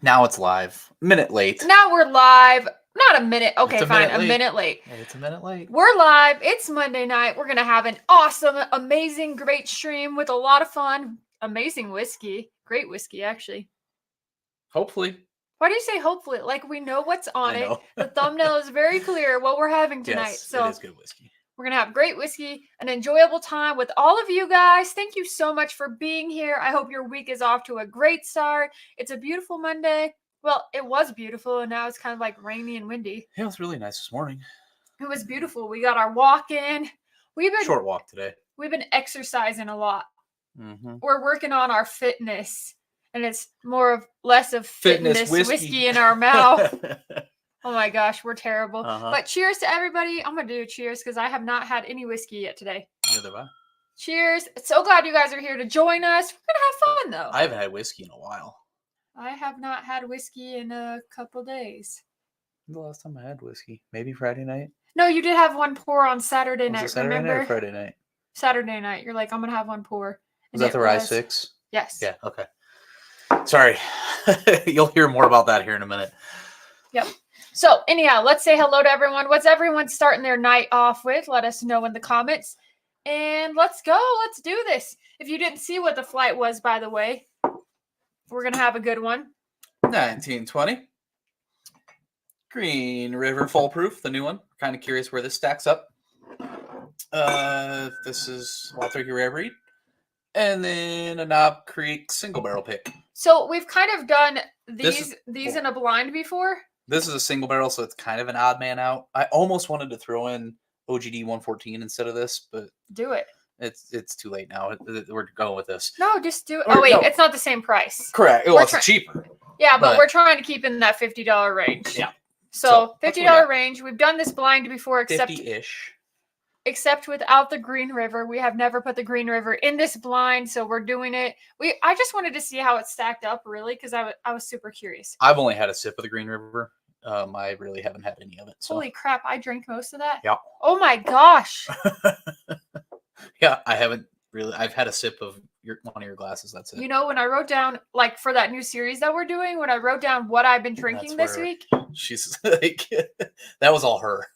Now it's live. A minute late. Now we're live. Not a minute. Okay, fine. A minute late. Hey, it's a minute late. We're live. It's Monday night. We're going to have an awesome, amazing, great stream with a lot of fun. Amazing whiskey. Great whiskey, actually. Hopefully. Why do you say hopefully? Like, we know what's on it. The thumbnail is very clear what we're having tonight. Yes, so it is good whiskey. We're going to have great whiskey, an enjoyable time with all of you guys. Thank you so much for being here. I hope your week is off to a great start. It's a beautiful Monday. Well, it was beautiful, and now it's kind of like rainy and windy. Yeah, it was really nice this morning. It was beautiful. We got our walk in. Short walk today. We've been exercising a lot. Mm-hmm. We're working on our fitness, and it's less of fitness whiskey in our mouth. Oh my gosh, we're terrible. But cheers to everybody. I'm going to do a cheers because I have not had any whiskey yet today. Neither have I. Cheers. So glad you guys are here to join us. We're going to have fun, though. I haven't had whiskey in a while. I have not had whiskey in a couple days. The last time I had whiskey? Maybe Friday night? No, you did have one pour on Saturday night, Saturday remember? Night or Friday night? Saturday night. You're like, I'm going to have one pour. Was that the Rye 6? Yes. Yeah, okay. Sorry. You'll hear more about that here in a minute. Yep. So anyhow, let's say hello to everyone. What's everyone starting their night off with? Let us know in the comments. And let's go. Let's do this. If you didn't see what the flight was, by the way, we're going to have a good one. 1920. Green River Foolproof, the new one. Kind of curious where this stacks up. This is Wild Turkey Rare Breed. And then a Knob Creek single barrel pick. So we've kind of done these in a blind before. This is a single barrel, so it's kind of an odd man out. I almost wanted to throw in OGD 114 instead of this, but do it. It's too late now. We're going with this. No, just do it. Oh wait, no. It's not the same price. Correct. Well, it's cheaper. Yeah, but we're trying to keep in that $50 range. Yeah. So $50 range. We've done this blind before, except 50-ish. Except without the Green River. We have never put the Green River in this blind, so we're doing it. I just wanted to see how it stacked up, really, because I was super curious. I've only had a sip of the Green River. I really haven't had any of it. So. Holy crap, I drank most of that? Yeah. Oh my gosh. Yeah, I haven't really. I've had a sip of one of your glasses. That's it. You know, when I wrote down, like, for that new series that we're doing, when I wrote down what I've been drinking this week. She's like, that was all her.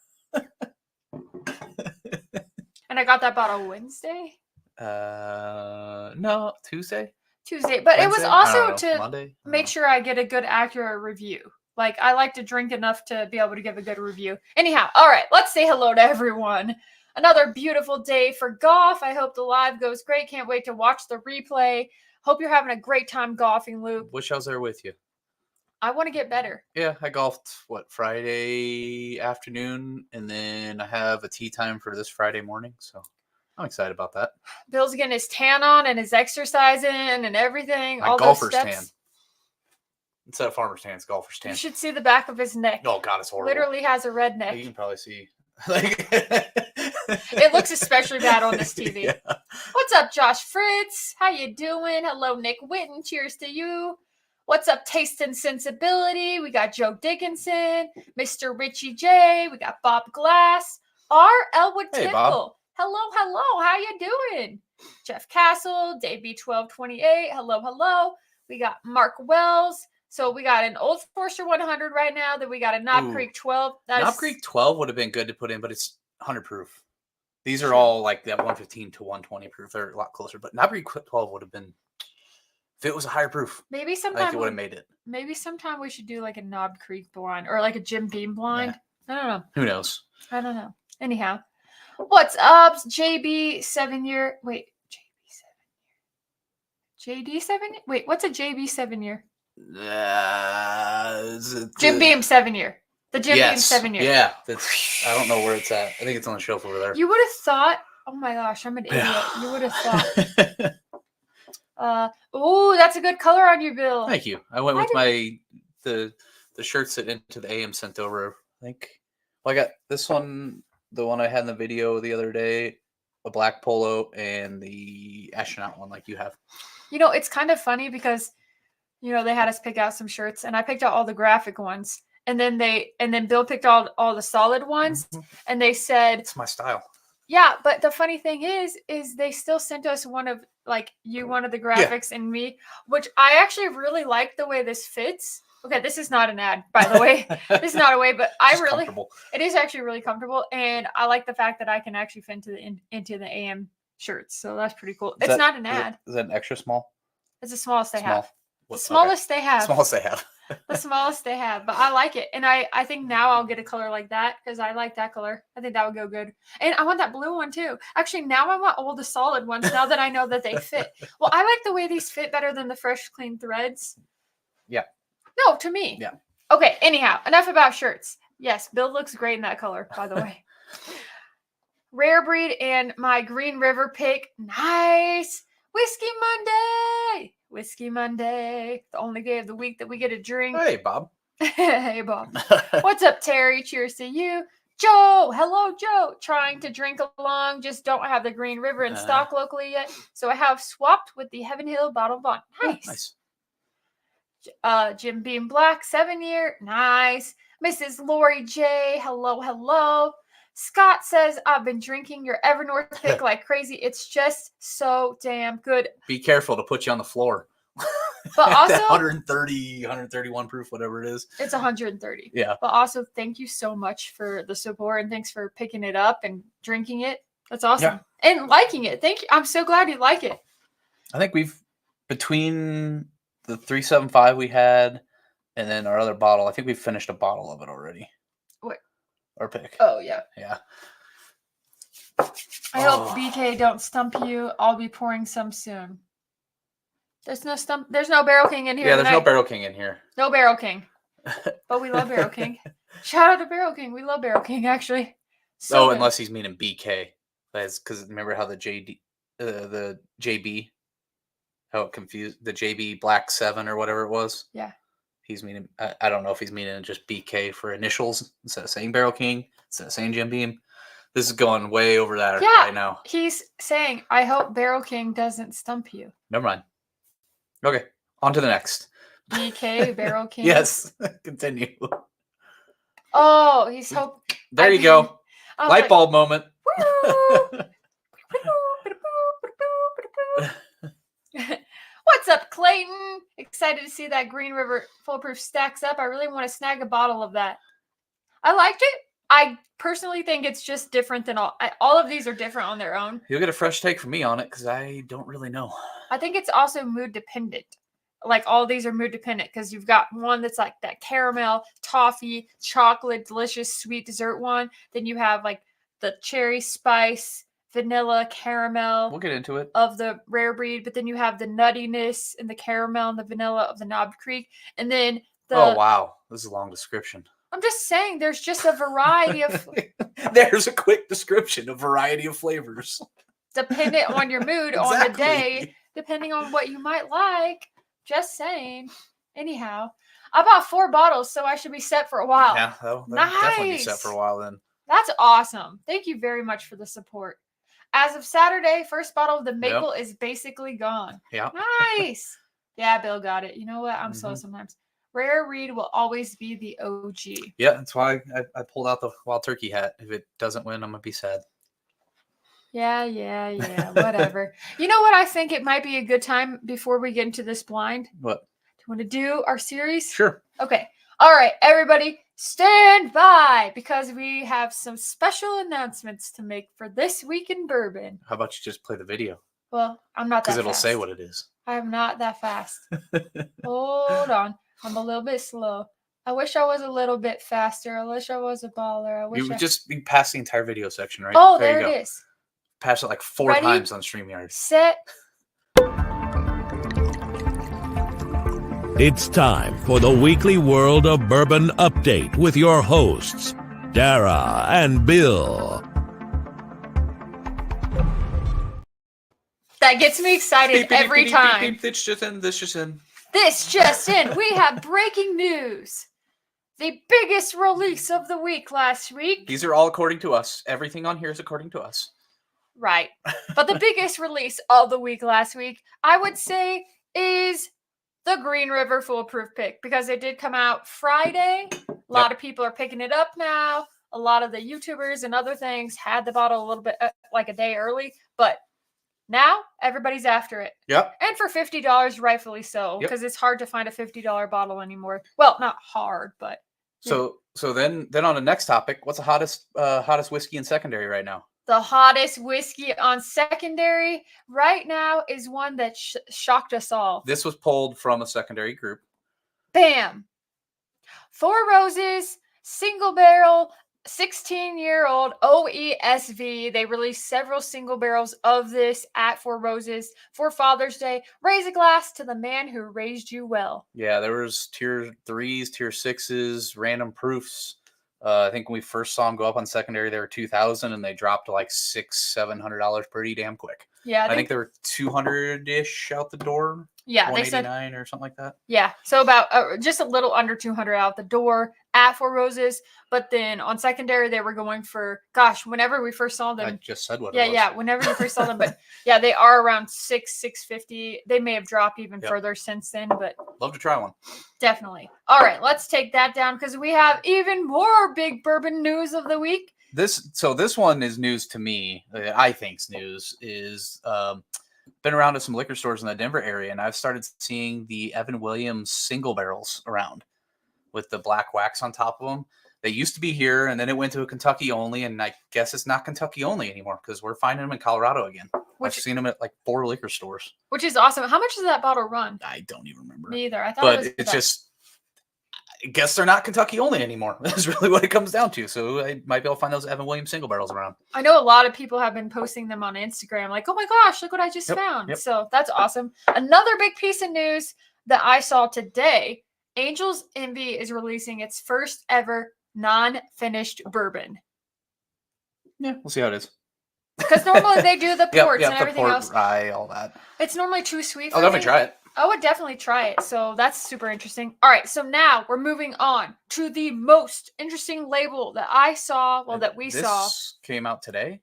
And I got that bottle Wednesday? No, Tuesday. But Wednesday? It was also to Monday? make sure I get a good, accurate review. Like, I like to drink enough to be able to give a good review. Anyhow, all right, let's say hello to everyone. Another beautiful day for golf. I hope the live goes great. Can't wait to watch the replay. Hope you're having a great time golfing, Luke. Wish I was there with you. I want to get better. Yeah, I golfed, Friday afternoon, and then I have a tee time for this Friday morning, so I'm excited about that. Bill's getting his tan on and his exercising and everything. All golfer's those steps. Tan. Instead of farmer's tan, it's golfer's tan. You should see the back of his neck. Oh, God, it's horrible. Literally has a red neck. You can probably see. It looks especially bad on this TV. Yeah. What's up, Josh Fritz? How you doing? Hello, Nick Witten. Cheers to you. What's up, Taste and Sensibility? We got Joe Dickinson, Mr. Richie J. We got Bob Glass. R. Elwood Tickle. Bob. Hello. How you doing? Jeff Castle, Dave B1228. Hello. We got Mark Wells. So we got an Old Forester 100 right now. Then we got a Knob Creek 12. Knob Creek 12 would have been good to put in, but it's 100 proof. These are all like that 115 to 120 proof. They're a lot closer. But Knob Creek 12 would have been, if it was a higher proof, maybe sometime I think it would have made it. Maybe sometime we should do like a Knob Creek blind or like a Jim Beam blind. Yeah. I don't know. Who knows? I don't know. Anyhow, what's up, JB 7 year? Wait, JD 7 year? Wait, what's a JB 7 year? Jim Beam 7 year. The Jim Beam 7 year. Yeah, I don't know where it's at. I think it's on the shelf over there. You would have thought. Oh my gosh, I'm an idiot. You would have thought. Oh, that's a good color on you, Bill. Thank you. I went with the shirts that Into the AM sent over. I think. Well, I got this one, the one I had in the video the other day, a black polo, and the astronaut one, like you have. You know, it's kind of funny because, you know, they had us pick out some shirts, and I picked out all the graphic ones, and then Bill picked out all the solid ones, and they said it's my style. Yeah, but the funny thing is they still sent us one of the graphics and me, which I actually really like the way this fits. Okay, this is not an ad, by the way. This is not a way, but I Just really, comfortable. it is actually really comfortable, and I like the fact that I can actually fit into the AM shirts. So that's pretty cool. It's not an ad. Is that an extra small? It's the smallest they Small. have. What- The smallest they have. Smallest they have. The smallest they have, but I like it, and I think now I'll get a color like that because I like that color. I think that would go good, and I want that blue one too. Actually, now I want all the solid ones now that I know that they fit. Well, I like the way these fit better than the fresh, clean threads. Yeah. No, to me. Yeah. Okay. Anyhow, enough about shirts. Yes, Bill looks great in that color, by the way. Rare Breed and my Green River pick. Nice. Whiskey Monday. Whiskey Monday. The only day of the week that we get a drink. Hey, Bob. Hey, Bob. What's up, Terry? Cheers to you. Joe. Hello, Joe. Trying to drink along. Just don't have the Green River in stock locally yet. So I have swapped with the Heaven Hill Bottle Bond. Nice. Jim Beam Black, 7-year. Nice. Mrs. Lori J. Hello, hello. Scott says, I've been drinking your Evernorth pick like crazy. It's just so damn good. Be careful to put you on the floor. But also, 130, 131 proof, whatever it is. It's 130. Yeah. But also, thank you so much for the support, and thanks for picking it up and drinking it. That's awesome. Yeah. And liking it. Thank you. I'm so glad you like it. I think we've, between the 375 we had and then our other bottle, I think we've finished a bottle of it already. What? Our pick. Oh, yeah. Yeah. I hope BK don't stump you. I'll be pouring some soon. There's no stump. There's no Barrel King in here. Yeah, there's no Barrel King in here. No Barrel King. But we love Barrel King. Shout out to Barrel King. We love Barrel King, actually. So good. Unless he's meaning BK. That's because remember how the JB, how it confused the JB Black 7 or whatever it was? Yeah. He's meaning, I don't know if he's meaning just BK for initials instead of saying Barrel King, instead of saying Jim Beam. This is going way over that right now. He's saying, I hope Barrel King doesn't stump you. Never mind. Okay, on to the next. BK, Barrel King. Yes, continue. Oh, he's hope. There you go. Light bulb moment. What's up, Clayton? Excited to see that Green River Foolproof stacks up. I really want to snag a bottle of that. I liked it. I personally think it's just different than all of these are different on their own. You'll get a fresh take from me on it because I don't really know. I think it's also mood dependent. Like all these are mood dependent because you've got one that's like that caramel, toffee, chocolate, delicious, sweet dessert one. Then you have like the cherry spice, vanilla, caramel. We'll get into it. Of the Rare Breed, but then you have the nuttiness and the caramel and the vanilla of the Knob Creek. And then the... Oh, wow. This is a long description. I'm just saying there's just a variety of... There's a quick description of variety of flavors. Dependent on your mood on the day, depending on what you might like. Just saying. Anyhow, I bought 4 bottles, so I should be set for a while. Yeah, that'll definitely be set for a while then. That's awesome. Thank you very much for the support. As of Saturday, first bottle of the maple is basically gone. Yeah. Nice. Yeah, Bill got it. You know what? I'm slow sometimes. Rare Reed will always be the OG. Yeah, that's why I pulled out the Wild Turkey hat. If it doesn't win, I'm going to be sad. Yeah. Whatever. You know what? I think it might be a good time before we get into this blind. What? Do you want to do our series? Sure. Okay. All right, everybody, stand by because we have some special announcements to make for this week in bourbon. How about you just play the video? Well, I'm not that fast. Because it'll say what it is. I'm not that fast. Hold on. I'm a little bit slow. I wish I was a little bit faster. I wish I was a baller. You would just be past the entire video section, right? Oh, there it is. Pass it like 4 times on StreamYard. Set. It's time for the weekly World of Bourbon update with your hosts, Dara and Bill. That gets me excited every time. This just in. This just in. We have breaking news. The biggest release of the week last week. These are all according to us. Everything on here is according to us. Right. But the biggest release of the week last week, I would say, is the Green River Foolproof pick because it did come out Friday. A lot of people are picking it up now. A lot of the YouTubers and other things had the bottle a little bit like a day early, but Now everybody's after it. Yep. And for $50, rightfully so, Yep. because it's hard to find a $50 bottle anymore. Well, not hard, but So then on the next topic, what's the hottest whiskey in secondary right now? the hottest whiskey on secondary right now is one that shocked us all. This was pulled from a secondary group. Bam! Four Roses, single barrel, 16-year-old OESV. They released several single barrels of this at Four Roses for Father's Day. Raise a glass to the man who raised you well. Yeah, there was tier 3s, tier 6s, random proofs. I think when we first saw them go up on secondary, they were 2,000, and they dropped to like $600-700 pretty damn quick. Yeah, I think they were 200-ish out the door. Yeah, they said 189 or something like that. Yeah, so about just a little under 200 out the door at Four Roses, but then on secondary they were going for, gosh, whenever we first saw them. I just said what. Yeah, it was. yeah, whenever we first saw them, but yeah, they are around $650. They may have dropped even further since then, but love to try one. Definitely. All right, let's take that down because we have even more big bourbon news of the week. This one is news to me. I think's news is. Been around to some liquor stores in the Denver area, and I've started seeing the Evan Williams single barrels around with the black wax on top of them. They used to be here, and then it went to a Kentucky only, and I guess it's not Kentucky only anymore because we're finding them in Colorado again. I've seen them at like 4 liquor stores. Which is awesome. How much does that bottle run? I don't even remember. Me either. I thought but it's just, I guess they're not Kentucky only anymore. That's really what it comes down to. So I might be able to find those Evan Williams single barrels around. I know a lot of people have been posting them on Instagram, like, oh my gosh, look what I just found. Yep. So that's awesome. Another big piece of news that I saw today, Angel's Envy is releasing its first ever non-finished bourbon. Yeah, we'll see how it is. Because normally they do the ports and the everything port, else. Rye, all that. It's normally too sweet for I'll definitely try it. I would definitely try it. So that's super interesting. All right. So now we're moving on to the most interesting label that I saw. Well, that we saw. This came out today?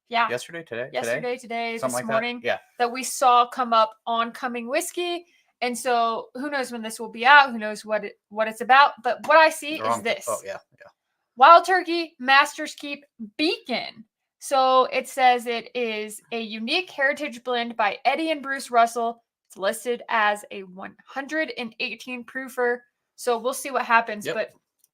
Yeah. Today, today, something this like morning. That? Yeah. That we saw come up on Coming Whiskey. And so who knows when this will be out? Who knows what it's about? But what I see is this. Oh, yeah. Wild Turkey Master's Keep Beacon. So it says it is a unique heritage blend by Eddie and Bruce Russell. It's listed as a 118 proofer. So we'll see what happens. But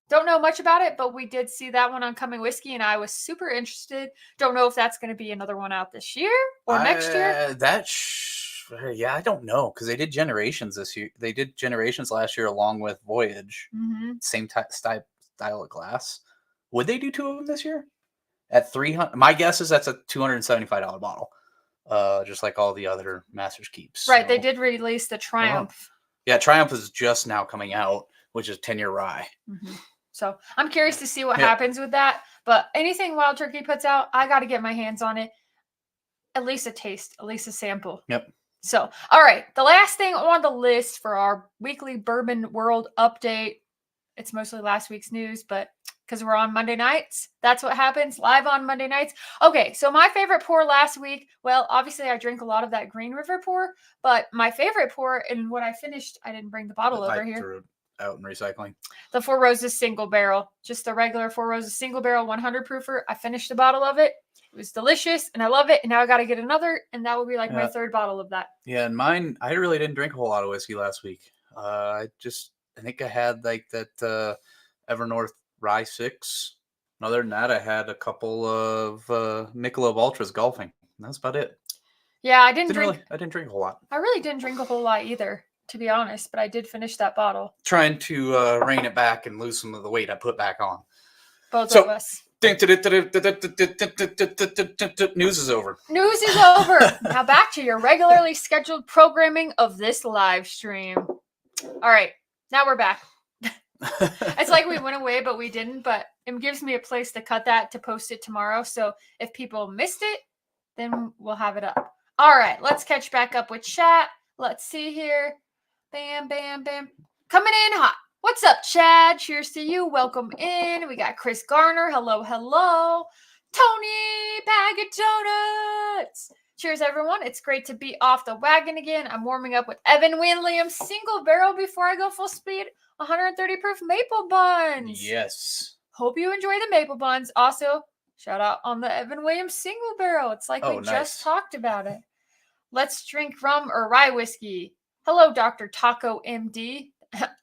don't know much about it. But we did see that one on Coming Whiskey, and I was super interested. Don't know if that's going to be another one out this year or next year. Yeah, I don't know because they did Generations this year. They did Generations last year along with Voyage. Mm-hmm. Same style of glass. Would they do 2 of them this year? At $300, my guess is that's a $275 bottle, just like all the other Master's Keeps. Right, they did release the Triumph. Yeah, Triumph is just now coming out, which is 10-year rye. Mm-hmm. So I'm curious to see what happens with that. But anything Wild Turkey puts out, I got to get my hands on it. At least a taste, at least a sample. Yep. So, all right, the last thing on the list for our weekly Bourbon World update. It's mostly last week's news, but because we're on Monday nights, that's what happens, live on Monday nights. Okay, so my favorite pour last week, well, obviously I drink a lot of that Green River pour, but my favorite pour, and when I finished, I didn't bring the bottle over here. Threw it out in recycling. The Four Roses single barrel, just the regular Four Roses single barrel 100 proofer. I finished the bottle of it. It was delicious, and I love it, and now I got to get another, and that will be like my 3rd bottle of that. Yeah, and mine, I really didn't drink a whole lot of whiskey last week. I think I had like that Evernorth Rye 6. And other than that, I had a couple of Michelob Ultras golfing. And that's about it. Yeah, I didn't drink a whole lot. I really didn't drink a whole lot either, to be honest, but I did finish that bottle. Trying to rein it back and lose some of the weight I put back on. Both of us. News is over. News is over. Now back to your regularly scheduled programming of this live stream. All right, now we're back. It's like we went away, but we didn't. But it gives me a place to cut that to post it tomorrow. So if people missed it, then we'll have it up. All right, let's catch back up with chat. Let's see here. Bam, bam, bam. Coming in hot. What's up, Chad? Cheers to you. Welcome in. We got Chris Garner. Hello, hello. Tony, bag of donuts. Cheers, everyone. It's great to be off the wagon again. I'm warming up with Evan Williams single barrel before I go full speed. 130 proof maple buns. Yes. Hope you enjoy the maple buns. Also, shout out on the Evan Williams single barrel. It's like we just talked about it. Let's drink rum or rye whiskey. Hello, Dr. Taco MD.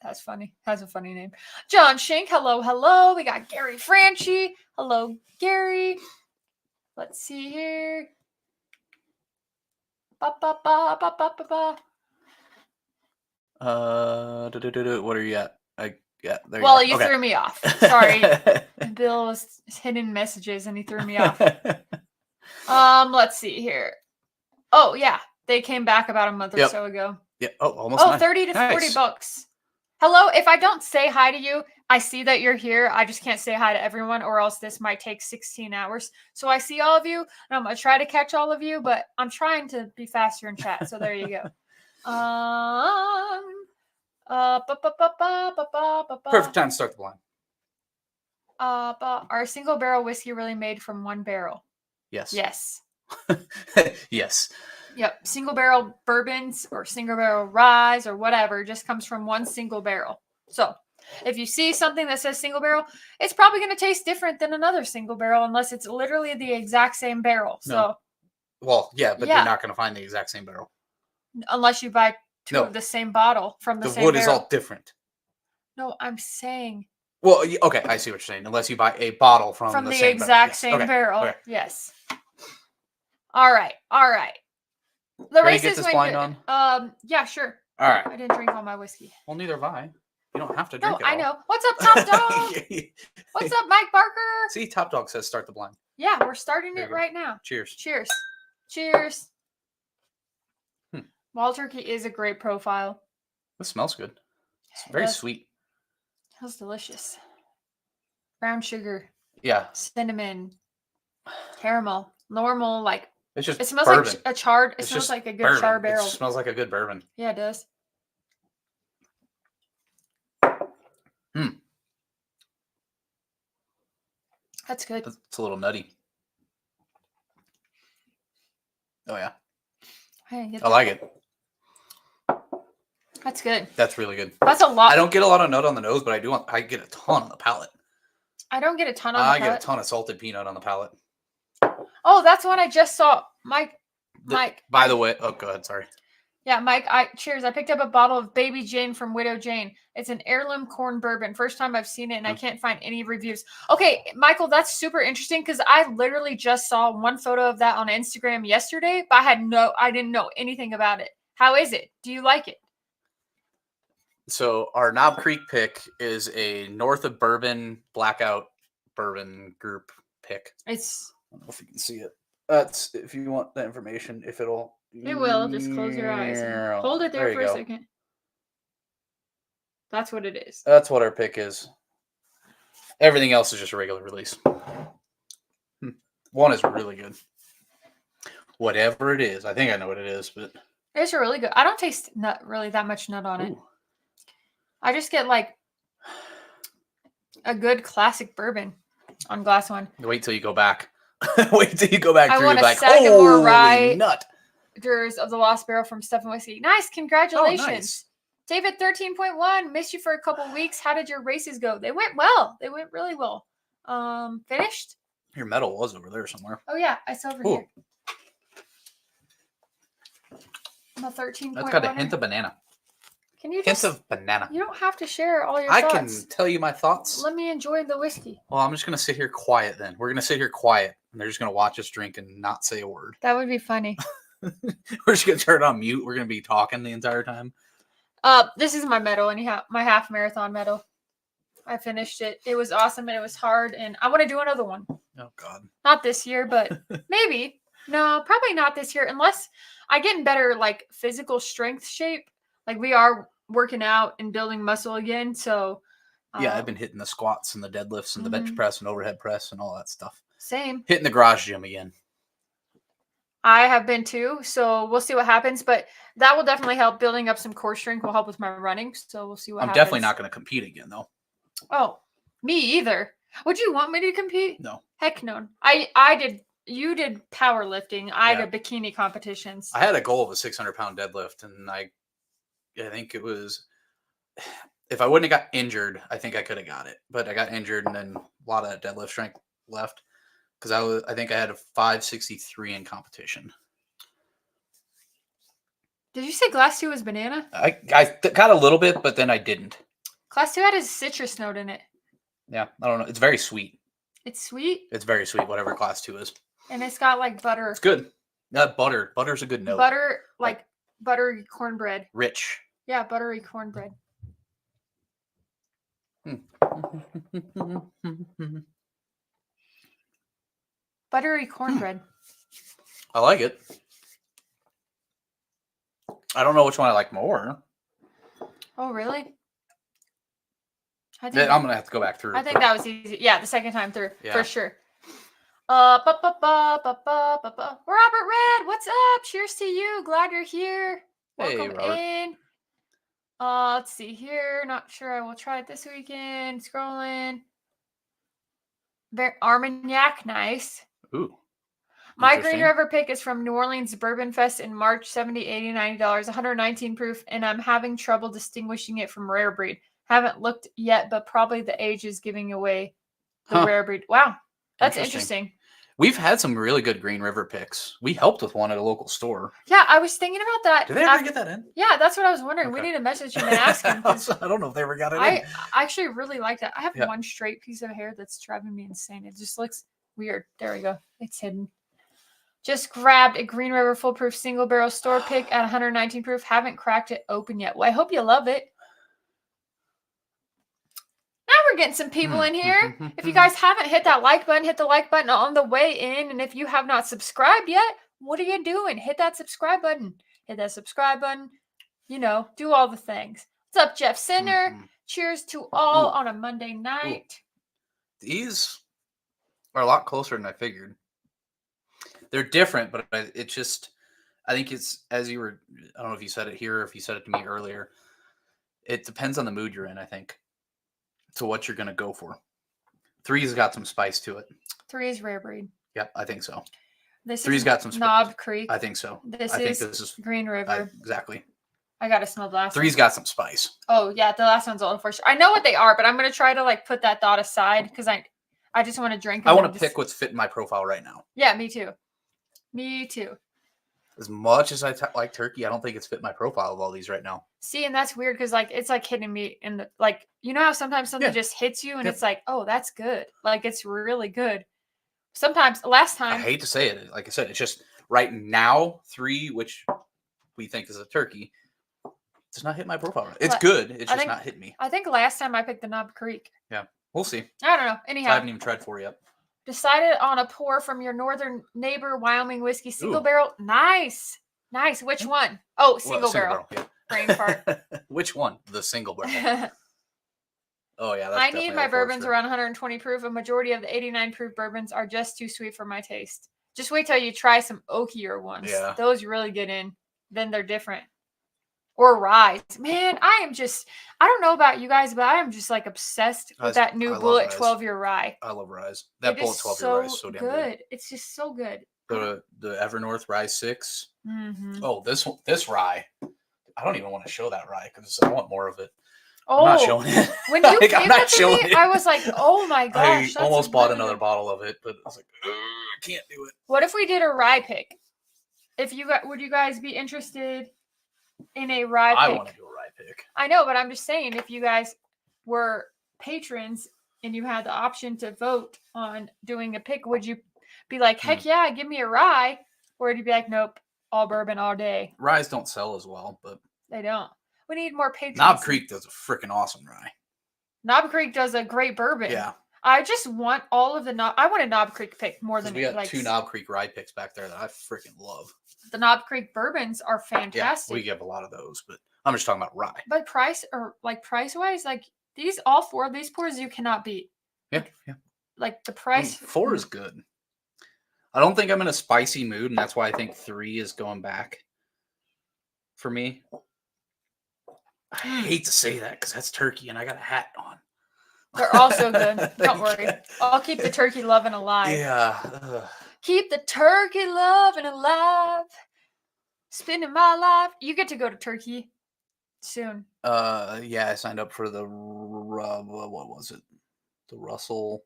That's funny. Has a funny name. John Shank. Hello, hello. We got Gary Franchi. Hello, Gary. Let's see here. Ba, ba, ba, ba, ba, ba, ba. What are you at? There Well, you you go. threw me off. Sorry. Bill was hitting messages and he threw me off. Let's see here. Oh, yeah. They came back about a month or so ago. Yeah. Oh, almost. Oh, 30 to 40 bucks. Hello. If I don't say hi to you, I see that you're here. I just can't say hi to everyone, or else this might take 16 hours. So I see all of you, and I'm going to try to catch all of you, but I'm trying to be faster in chat. So there you go. Perfect time to start the blind. Are single barrel whiskey really made from one barrel? Yes. Yes. Yes. Yep. Single barrel bourbons or single barrel ryes or whatever just comes from one single barrel. So if you see something that says single barrel, it's probably going to taste different than another single barrel unless it's literally the exact same barrel. No. So, well, yeah, but you're not going to find the exact same barrel unless you buy two of the same bottle from the same barrel. The wood is all different. No, I'm saying. Well, okay, I see what you're saying. Unless you buy a bottle from the same exact same barrel. Okay. Yes. All right. All right. The Ready to get races this went blind good. on? Yeah, sure. All right. I didn't drink all my whiskey. Well, neither have I. You don't have to drink it I all. know. What's up, Top Dog? What's up, Mike Barker? See, Top Dog says start the blind. Yeah, we're starting it right now. Cheers. Cheers. Cheers. Wild turkey is a great profile. This smells good. It's very sweet. Smells delicious. Brown sugar. Yeah. Cinnamon. Caramel. Normal, like. It's just it smells bourbon. like a charred. It smells like a good bourbon. char barrel. It smells like a good bourbon. Yeah, it does. That's good. It's a little nutty. Oh yeah. I like it. That's good. That's really good. That's a lot. I don't get a lot of nut on the nose, but I get a ton on the palate. I don't get a ton on the palate. I get a ton of salted peanut on the palate. Oh, that's one I just saw. Mike. By the way, oh, go ahead. Sorry. Yeah, Mike, cheers. I picked up a bottle of Baby Jane from Widow Jane. It's an heirloom corn bourbon. First time I've seen it, and I can't find any reviews. Okay, Michael, that's super interesting because I literally just saw one photo of that on Instagram yesterday, but I didn't know anything about it. How is it? Do you like it? So our Knob Creek pick is a North of Bourbon Blackout Bourbon Group pick. I don't know if you can see it. That's if you want the information. If it'll. It will. Just close your eyes. Hold it there for a second. That's what it is. That's what our pick is. Everything else is just a regular release. One is really good. Whatever it is. I think I know what it is, but it's really good. I don't taste really that much nut on it. I just get like a good classic bourbon on glass one. Wait till you go back. Wait till you go back. I want a like, second more rye nut. Of the Lost Barrel from Stephen Whiskey. Nice, congratulations. Oh, nice. David 13.1, missed you for a couple weeks. How did your races go? They went well. They went really well. Finished? Your medal was over there somewhere. Oh yeah, I saw over here. I'm a 13.1. That's got a hint of banana. Can you hint of banana? You don't have to share all your thoughts. I can tell you my thoughts. Let me enjoy the whiskey. Well, I'm just going to sit here quiet then. We're going to sit here quiet, and they're just going to watch us drink and not say a word. That would be funny. We're just going to turn it on mute. We're going to be talking the entire time. This is my medal, anyhow. My half marathon medal. I finished it. It was awesome, and it was hard, and I want to do another one. Oh, God. Not this year, but maybe. No, probably not this year, unless I get in better, like, physical strength shape. Like, we are working out and building muscle again, so... yeah, I've been hitting the squats and the deadlifts and the bench press and overhead press and all that stuff. Same. Hitting the garage gym again. I have been too, so we'll see what happens, but that will definitely help. Building up some core strength will help with my running, so we'll see what happens. I'm definitely not going to compete again, though. Oh, me either. Would you want me to compete? No. Heck no. You did powerlifting. I did bikini competitions. I had a goal of a 600-pound deadlift, and I think it was, if I wouldn't have got injured, I think I could have got it. But I got injured, and then a lot of that deadlift strength left. Because I think I had a 563 in competition. Did you say Glass 2 was banana? I got a little bit, but then I didn't. Glass 2 had a citrus note in it. Yeah, I don't know. It's very sweet. It's sweet. It's very sweet, whatever Class 2 is. And it's got like butter. It's good. Butter. Butter's a good note. Butter, like buttery cornbread. Rich. Yeah, buttery cornbread. Buttery cornbread. I like it. I don't know which one I like more. Oh, really? I'm going to have to go back through. I think that was easy. Yeah, the second time through. Yeah. For sure. Robert Red, what's up? Cheers to you. Glad you're here. Welcome in. Let's see here. Not sure I will try it this weekend. Scrolling. Armagnac, nice. Ooh. My Green River pick is from New Orleans Bourbon Fest in March, $70, $80, $90, 119 proof, and I'm having trouble distinguishing it from rare breed. Haven't looked yet, but probably the age is giving away the rare breed. Wow, that's interesting. We've had some really good Green River picks. We helped with one at a local store. Yeah, I was thinking about that. Did they ever get that in? Yeah, that's what I was wondering. Okay. We need to message him and ask him. I don't know if they ever got it in. I actually really like that. I have one straight piece of hair that's driving me insane. It just looks weird. There we go. It's hidden. Just grabbed a Green River Foolproof single barrel store pick at 119 proof. Haven't cracked it open yet. Well, I hope you love it. Now we're getting some people in here. If you guys haven't hit that like button, hit the like button on the way in. And if you have not subscribed yet, what are you doing? Hit that subscribe button. Hit that subscribe button. You know, do all the things. What's up, Jeff Sinner? Cheers to all on a Monday night. These are a lot closer than I figured. They're different, but it just, I think it's, as you were, I don't know if you said it here or if you said it to me earlier, it depends on the mood you're in, I think, to what you're going to go for. 3's got some spice to it. 3 is rare breed. Yep, I think so. This 3's got some spice. Knob Creek. I think so. This is Green River. Exactly. I got to smell the last 3's got some spice. Oh, yeah, the last one's old for sure. I know what they are, but I'm going to try to like put that thought aside because I just want to drink them. I want to pick what's fitting my profile right now. Yeah, me too. Me too. As much as I like turkey, I don't think it's fit my profile of all these right now. See, and that's weird because like it's like hitting me in the like you know how sometimes something just hits you and it's like, oh, that's good. Like it's really good. Sometimes last time I hate to say it, like I said, it's just right now 3, which we think is a turkey, does not hit my profile. Right. It's good. It's just not hitting me. I think last time I picked the Knob Creek. Yeah, we'll see. I don't know. Anyhow, I haven't even tried 4 yet. Decided on a pour from your northern neighbor, Wyoming whiskey single barrel. Nice. Which one? Oh, single barrel. Yeah. Brain fart. Which one? The single barrel. Oh, yeah. That's I need my bourbons around 120 proof. A majority of the 89 proof bourbons are just too sweet for my taste. Just wait till you try some oakier ones. Yeah. Those really get in. Then they're different. Or rye. Man, I don't know about you guys, but I am just like obsessed with that new Bullet 12-year rye. I love rye. That Bullet 12-year rye is so damn good. It's just so good. The Evernorth Rye 6. Oh, this rye. I don't even want to show that rye because I want more of it. Oh, I'm not showing it. When you gave it to me, I was like, oh my gosh. I almost bought another bottle of it, but I was like, I can't do it. What if we did a rye pick? Would you guys be interested in a rye pick? I want to do a rye pick. I know, but I'm just saying, if you guys were patrons and you had the option to vote on doing a pick, would you be like, heck yeah, give me a rye? Or would you be like, nope, all bourbon all day? Ryes don't sell as well, but they don't. We need more patrons. Knob Creek does a freaking awesome rye. Knob Creek does a great bourbon. Yeah. I just want all of the I want a Knob Creek pick more than we got 2 Knob Creek rye picks back there that I freaking love. The Knob Creek bourbons are fantastic. Yeah, we give a lot of those, but I'm just talking about rye. But price wise, like all 4 of these pours you cannot beat. Yeah. Like the price. 4 is good. I don't think I'm in a spicy mood, and that's why I think 3 is going back for me. I hate to say that because that's turkey, and I got a hat on. They're also good. Don't worry. I'll keep the turkey loving alive. Yeah. Keep the turkey loving alive. Spending my life. You get to go to Turkey soon. Yeah, I signed up for the what was it? The Russell.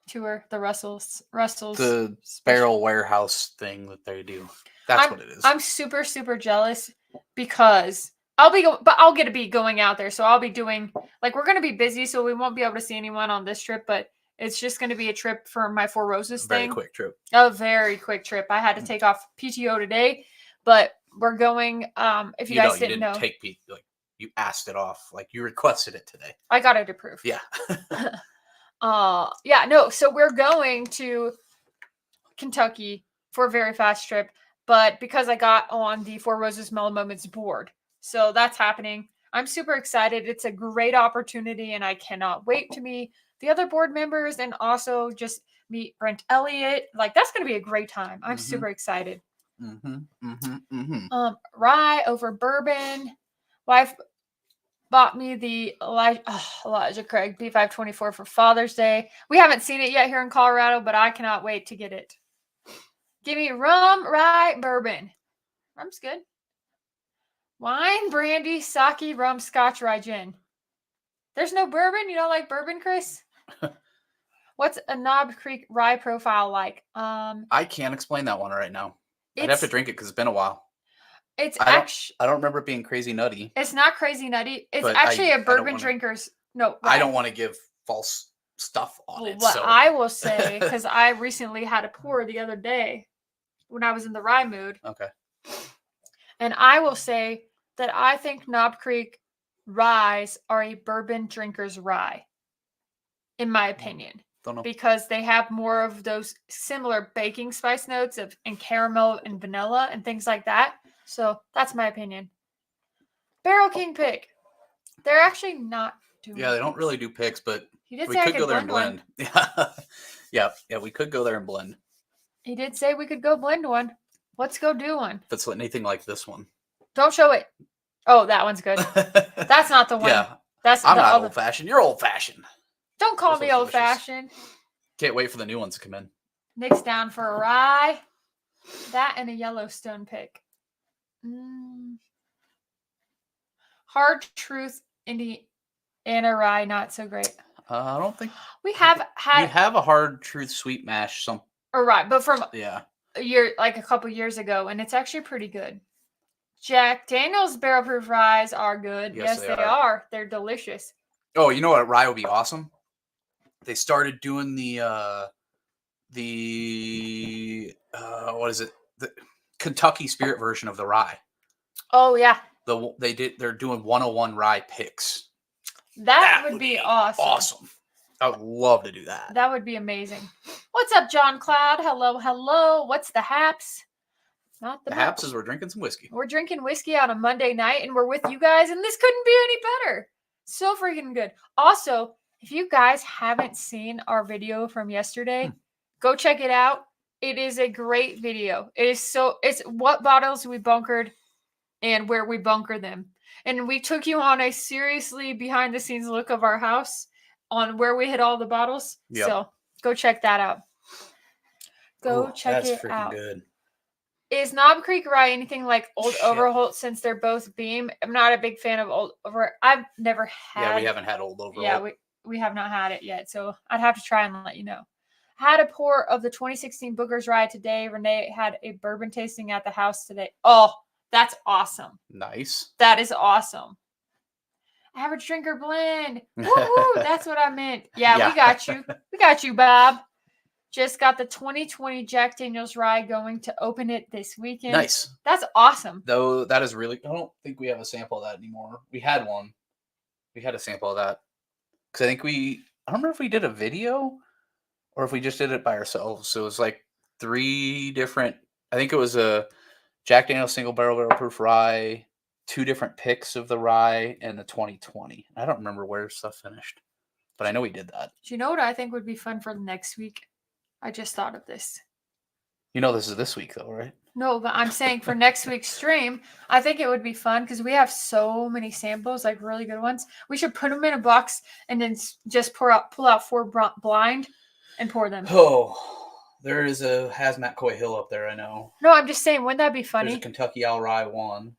tour, the Russell's The barrel warehouse thing that they do. That's what it is. I'm super, super jealous because I'll get to be going out there. So I'll be doing, like, we're going to be busy, so we won't be able to see anyone on this trip, but it's just going to be a trip for my Four Roses thing. Very quick trip. A very quick trip. I had to take off PTO today, but we're going, if you guys didn't know. Take PTO, like, you asked it off. Like, you requested it today. I got it approved. Yeah. So we're going to Kentucky for a very fast trip, but because I got on the Four Roses Mellow Moments board. So that's happening. I'm super excited. It's a great opportunity, and I cannot wait to meet the other board members and also just meet Brent Elliott. Like, that's going to be a great time. I'm super excited. Rye over bourbon. Wife bought me the Elijah Craig B524 for Father's Day. We haven't seen it yet here in Colorado, but I cannot wait to get it. Give me rum, rye, bourbon. Rum's good. Wine, brandy, sake, rum, scotch, rye, gin. There's no bourbon? You don't like bourbon, Chris? What's a Knob Creek rye profile like? I can't explain that one right now. I'd have to drink it because it's been a while. It's I don't remember it being crazy nutty. It's not crazy nutty. It's actually a bourbon drinker's. No, I don't want to give false stuff on it. What I will say, because I recently had a pour the other day when I was in the rye mood. Okay. And I will say that I think Knob Creek ryes are a bourbon drinker's rye, in my opinion. Don't know. Because they have more of those similar baking spice notes and caramel and vanilla and things like that. So that's my opinion. Barrel King pick. They're actually not doing they don't really do picks, but he did we say could go there and blend. Yeah, we could go there and blend. He did say we could go blend one. Let's go do one. If it's anything like this one. Don't show it. Oh, that one's good. That's not the one. Yeah. That's I'm not old-fashioned. You're old-fashioned. Don't call me old-fashioned. Can't wait for the new ones to come in. Nick's down for a rye. That and a Yellowstone pick. Hard Truth Indiana rye, not so great. I don't think we have had. We have a Hard Truth sweet mash. Right, but from a couple years ago, and it's actually pretty good. Jack Daniel's barrel proof ryes are good. Yes, they are. They're delicious. Oh, you know what rye would be awesome? They started doing the what is it? The Kentucky Spirit version of the rye. Oh yeah. They're doing 101 rye picks. That would be awesome. Awesome. I would love to do that. That would be amazing. What's up, John Cloud? Hello, hello. What's the haps? Not the haps is we're drinking some whiskey. We're drinking whiskey on a Monday night, and we're with you guys, and this couldn't be any better. So freaking good. Also, if you guys haven't seen our video from yesterday, go check it out. It is a great video. It's what bottles we bunkered and where we bunker them. And we took you on a seriously behind the scenes look of our house on where we hid all the bottles. Yep. So go check that out. Check it out. That's freaking good. Is Knob Creek rye anything like Old Overholt since they're both Beam? I'm not a big fan of Old Overholt. I've never had. Yeah, we haven't had Old Overholt. Yeah, we have not had it yet. So I'd have to try and let you know. Had a pour of the 2016 Booker's Rye today. Renee had a bourbon tasting at the house today. Oh, that's awesome. Nice. That is awesome. Average drinker blend. Woo-hoo, that's what I meant. Yeah, we got you. We got you, Bob. Just got the 2020 Jack Daniel's Rye going to open it this weekend. Nice. That's awesome. Though that is really, I don't think we have a sample of that anymore. We had one. We had a sample of that. Because I think I don't remember if we did a video or if we just did it by ourselves. So it was like 3 different, I think it was a Jack Daniel's single barrel proof rye, 2 different picks of the rye, and the 2020. I don't remember where stuff finished, but I know we did that. Do you know what I think would be fun for next week? I just thought of this. You know this is this week though, right? No, but I'm saying for next week's stream, I think it would be fun because we have so many samples, like really good ones. We should put them in a box and then just pull out 4 blind and pour them. Oh, there is a Hazmat Coy Hill up there, I know. No, I'm just saying, wouldn't that be funny? There's a Kentucky Owl Rye 1.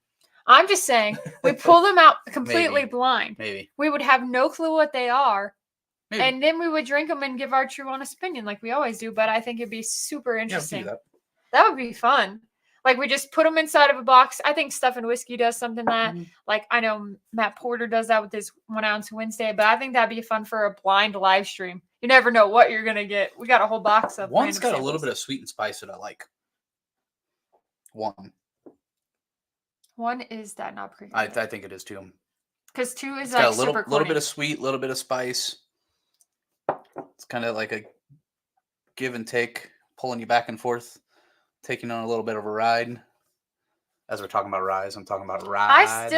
I'm just saying, we pull them out completely blind. Maybe. We would have no clue what they are. Maybe. And then we would drink them and give our true honest opinion like we always do. But I think it'd be super Yeah, we can interesting. do that. That would be fun. Like we just put them inside of a box. I think Stuff and Whiskey does something that, Mhm. like I know Matt Porter does that with his 1 ounce Wednesday, but I think that'd be fun for a blind live stream. You never know what you're gonna get. We got a whole box of. One's got a little bit of sweet and spice that I like. One is that not pretty. I think it is too. Because 2 is It's like got a little super bit corny. of sweet, little bit of spice. It's kind of like a give and take, pulling you back and forth, taking on a little bit of a ride. As we're talking about rides, I'm talking about rides.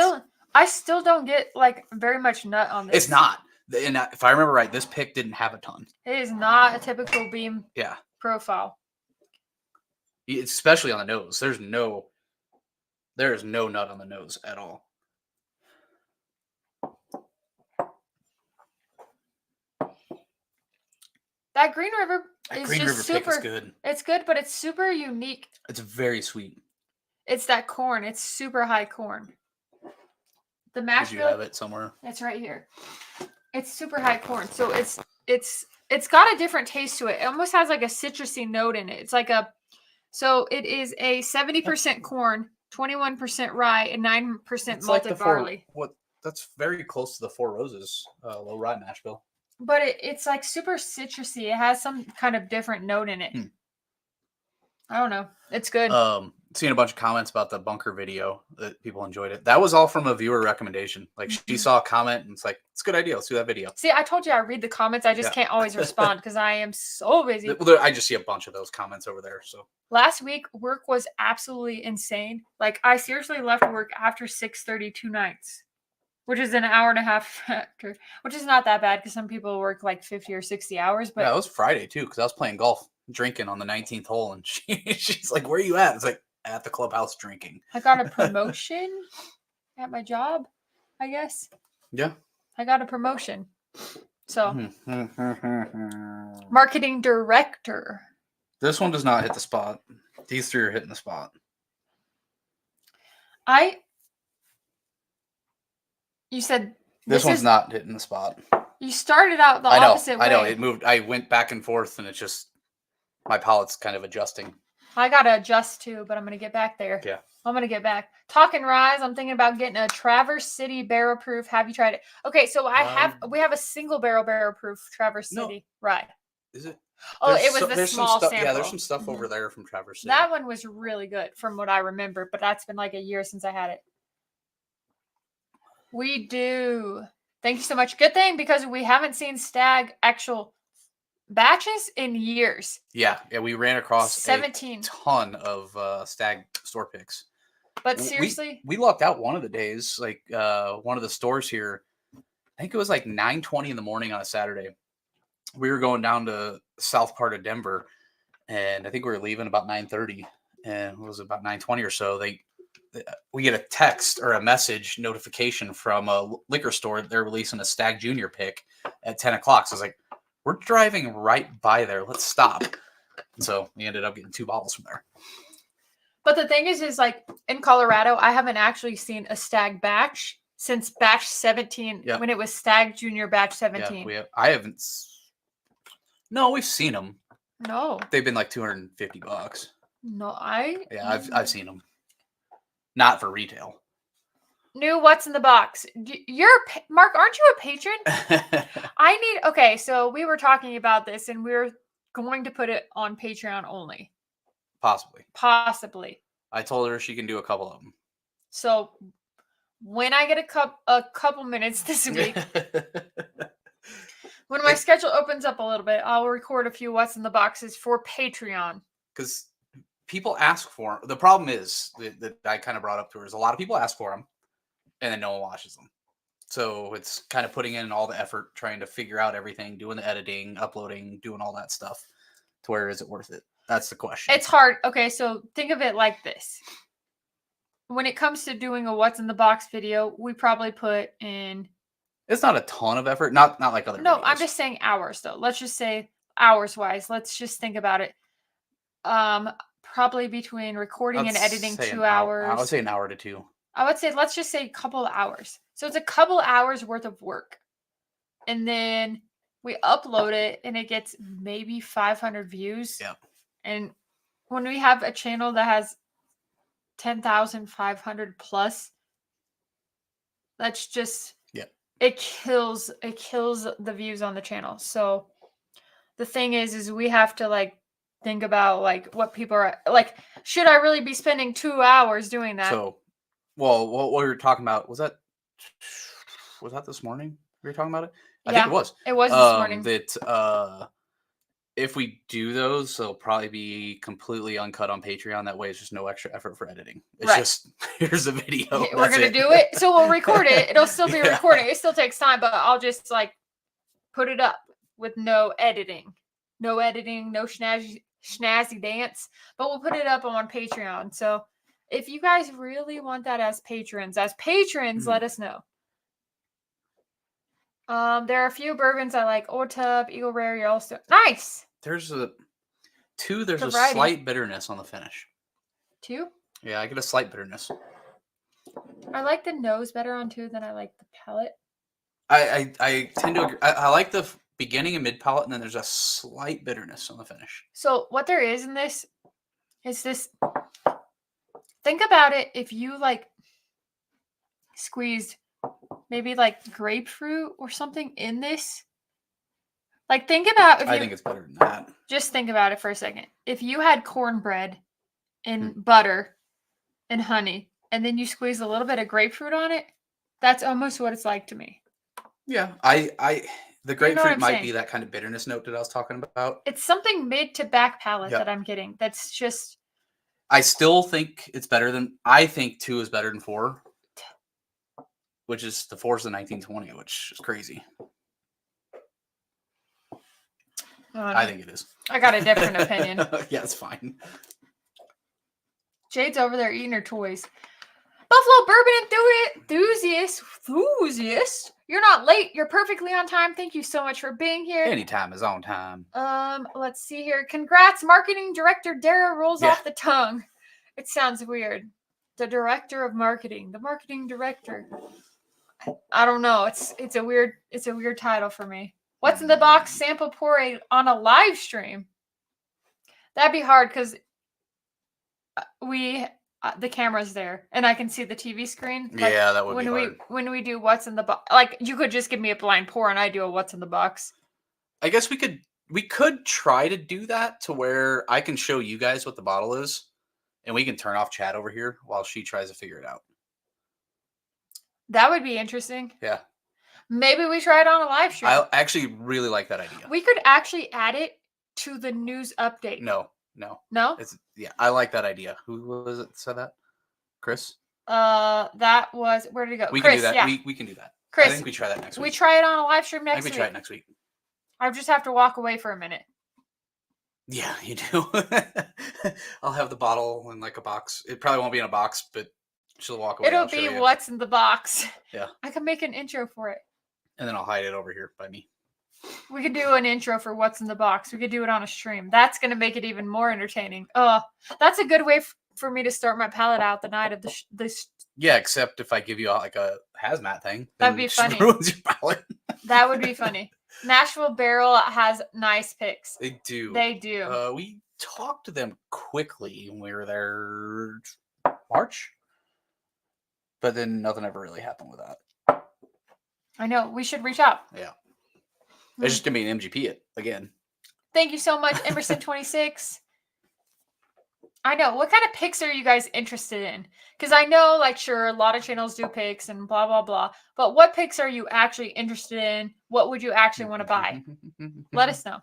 I still don't get like very much nut on this. It's not. And if I remember right, this pick didn't have a ton. It is not a typical Beam Yeah. profile. Especially on the nose. There is no nut on the nose at all. That Green River is Green just River super. pick is good. It's good, but it's super unique. It's very sweet. It's that corn. It's super high corn. The mash Did you bill. have it somewhere? It's right here. It's super high corn, so it's got a different taste to it. It almost has like a citrusy note in it. It's like so it is a 70% corn, 21% rye, and 9% malted barley. That's very close to the Four Roses low rye mash bill. But it's like super citrusy. It has some kind of different note in it. I don't know. It's good. Seeing a bunch of comments about the bunker video that people enjoyed it. That was all from a viewer recommendation. Like she saw a comment and it's like, it's a good idea. Let's do that video. See, I told you I read the comments. I just can't always respond because I am so busy. I just see a bunch of those comments over there. So last week work was absolutely insane. Like I seriously left work after 6:30 2 nights, which is an hour and a half after, which is not that bad because some people work like 50 or 60 hours. But yeah, it was Friday too because I was playing golf, drinking on the 19th hole, and she's like, "Where are you at?" It's like at the clubhouse drinking. I got a promotion at my job, I guess. Yeah, I got a promotion. So marketing director. This one does not hit the spot. These 3 are hitting the spot. You said this one's not hitting the spot. You started out the opposite way. I know. It moved. I went back and forth, and it's just my palate's kind of adjusting. I gotta adjust too, but I'm gonna get back there. Yeah, I'm gonna get back. Talking Rise, I'm thinking about getting a Traverse City barrel proof. Have you tried it? Okay, so we have a single barrel proof Traverse City rye. Is it? Oh, it was the small sample. Yeah, there's some stuff over there from Traverse City. That one was really good from what I remember, but that's been like a year since I had it. We do. Thank you so much. Good thing because we haven't seen Stag actual batches in years. Yeah, we ran across 17 a ton of Stag store picks. But seriously, we lucked out one of the days. Like one of the stores here, I think it was like 9:20 in the morning on a Saturday. We were going down to south part of Denver, and I think we were leaving about 9:30, and it was about 9:20 or so. We get a text or a message notification from a liquor store that they're releasing a Stag Junior pick at 10 o'clock. So I was like, we're driving right by there. Let's stop. And so we ended up getting 2 bottles from there. But the thing is like in Colorado, I haven't actually seen a Stag batch since batch 17 when it was Stag Junior batch 17. Yeah, I haven't. No, we've seen them. No. They've been like $250. No, I've seen them. Not for retail. New what's in the box. Mark, aren't you a patron? Okay, so we were talking about this and we're going to put it on Patreon only. Possibly. I told her she can do a couple of them. So when I get a couple minutes this week, when my schedule opens up a little bit, I'll record a few what's in the boxes for Patreon. Because people ask for them. The problem is that I kind of brought up to her is a lot of people ask for them and then no one watches them. So it's kind of putting in all the effort, trying to figure out everything, doing the editing, uploading, doing all that stuff. To where is it worth it? That's the question. It's hard. Okay, so think of it like this. When it comes to doing a what's in the box video, we probably put in... It's not a ton of effort. Not like other videos. I'm just saying hours, though. Let's just say hours-wise. Let's just think about it. Probably between recording and editing 2 hours. I would say an hour to 2. I would say, let's just say a couple of hours. So it's a couple hours worth of work. And then we upload it and it gets maybe 500 views. Yeah. And when we have a channel that has 10,500 plus, that's just it kills the views on the channel. So the thing is we have to like think about like what people are like. Should I really be spending 2 hours doing that? So, well, what we were talking about was that this morning? We were talking about it. I think it was. It was this morning. That if we do those, they'll probably be completely uncut on Patreon. That way, it's just no extra effort for editing. It's just here's a video. We're gonna do it. So we'll record it. It'll still be recording. It still takes time, but I'll just like put it up with no editing, no snazzy dance. But we'll put it up on Patreon. So if you guys really want that as patrons, let us know. There are a few bourbons I like. Old Tub, Eagle Rare, Yellowstone. Nice. There's a slight bitterness on the finish. 2? Yeah, I get a slight bitterness. I like the nose better on 2 than I like the palate. I tend to agree. I like the beginning and mid palate, and then there's a slight bitterness on the finish. So what there is in this is this. Think about it. If you like squeezed maybe like grapefruit or something in this. Like think about I think it's better than that. Just think about it for a second. If you had cornbread and butter and honey, and then you squeeze a little bit of grapefruit on it, that's almost what it's like to me. Yeah, the grapefruit might be that kind of bitterness note that I was talking about. It's something mid to back palate that I'm getting. That's just. I still think it's better than. I think 2 is better than 4, which is the 4's the 1920, which is crazy. I think it is. I got a different opinion. Yeah, it's fine. Jade's over there eating her toys. Buffalo Bourbon enthusiast. You're not late. You're perfectly on time. Thank you so much for being here. Anytime is on time. Let's see here. Congrats, marketing director Dara rolls off the tongue. It sounds weird. The director of marketing. The marketing director. I don't know. It's a weird title for me. What's in the box? Sample pour on a live stream. That'd be hard because the camera's there and I can see the TV screen. Like yeah, that would be hard. When we do what's in the box, like you could just give me a blind pour and I do a what's in the box. I guess we could try to do that to where I can show you guys what the bottle is, and we can turn off chat over here while she tries to figure it out. That would be interesting. Yeah. Maybe we try it on a live stream. I actually really like that idea. We could actually add it to the news update. No. I like that idea. Who was it that said that? Chris? That was, where did it go? We Chris, can do that. Yeah. We can do that. Chris, I think we try that next week. We try it on a live stream next week. I think we try it next week. I just have to walk away for a minute. Yeah, you do. I'll have the bottle in like a box. It probably won't be in a box, but she'll walk away. It'll be what's in the box. Yeah. I can make an intro for it. And then I'll hide it over here by me. We could do an intro for what's in the box. We could do it on a stream. That's going to make it even more entertaining. That's a good way for me to start my palate out the night of this. Yeah, except if I give you like a hazmat thing. That'd be funny. Ruins your palate. That would be funny. Nashville Barrel has nice picks. They do. We talked to them quickly when we were there March. But then nothing ever really happened with that. I know. We should reach out. Yeah. It's just going to be an MGP it again. Thank you so much, Emerson26. I know. What kind of picks are you guys interested in? Because I know, like, sure, a lot of channels do picks and blah, blah, blah. But what picks are you actually interested in? What would you actually want to buy? Let us know.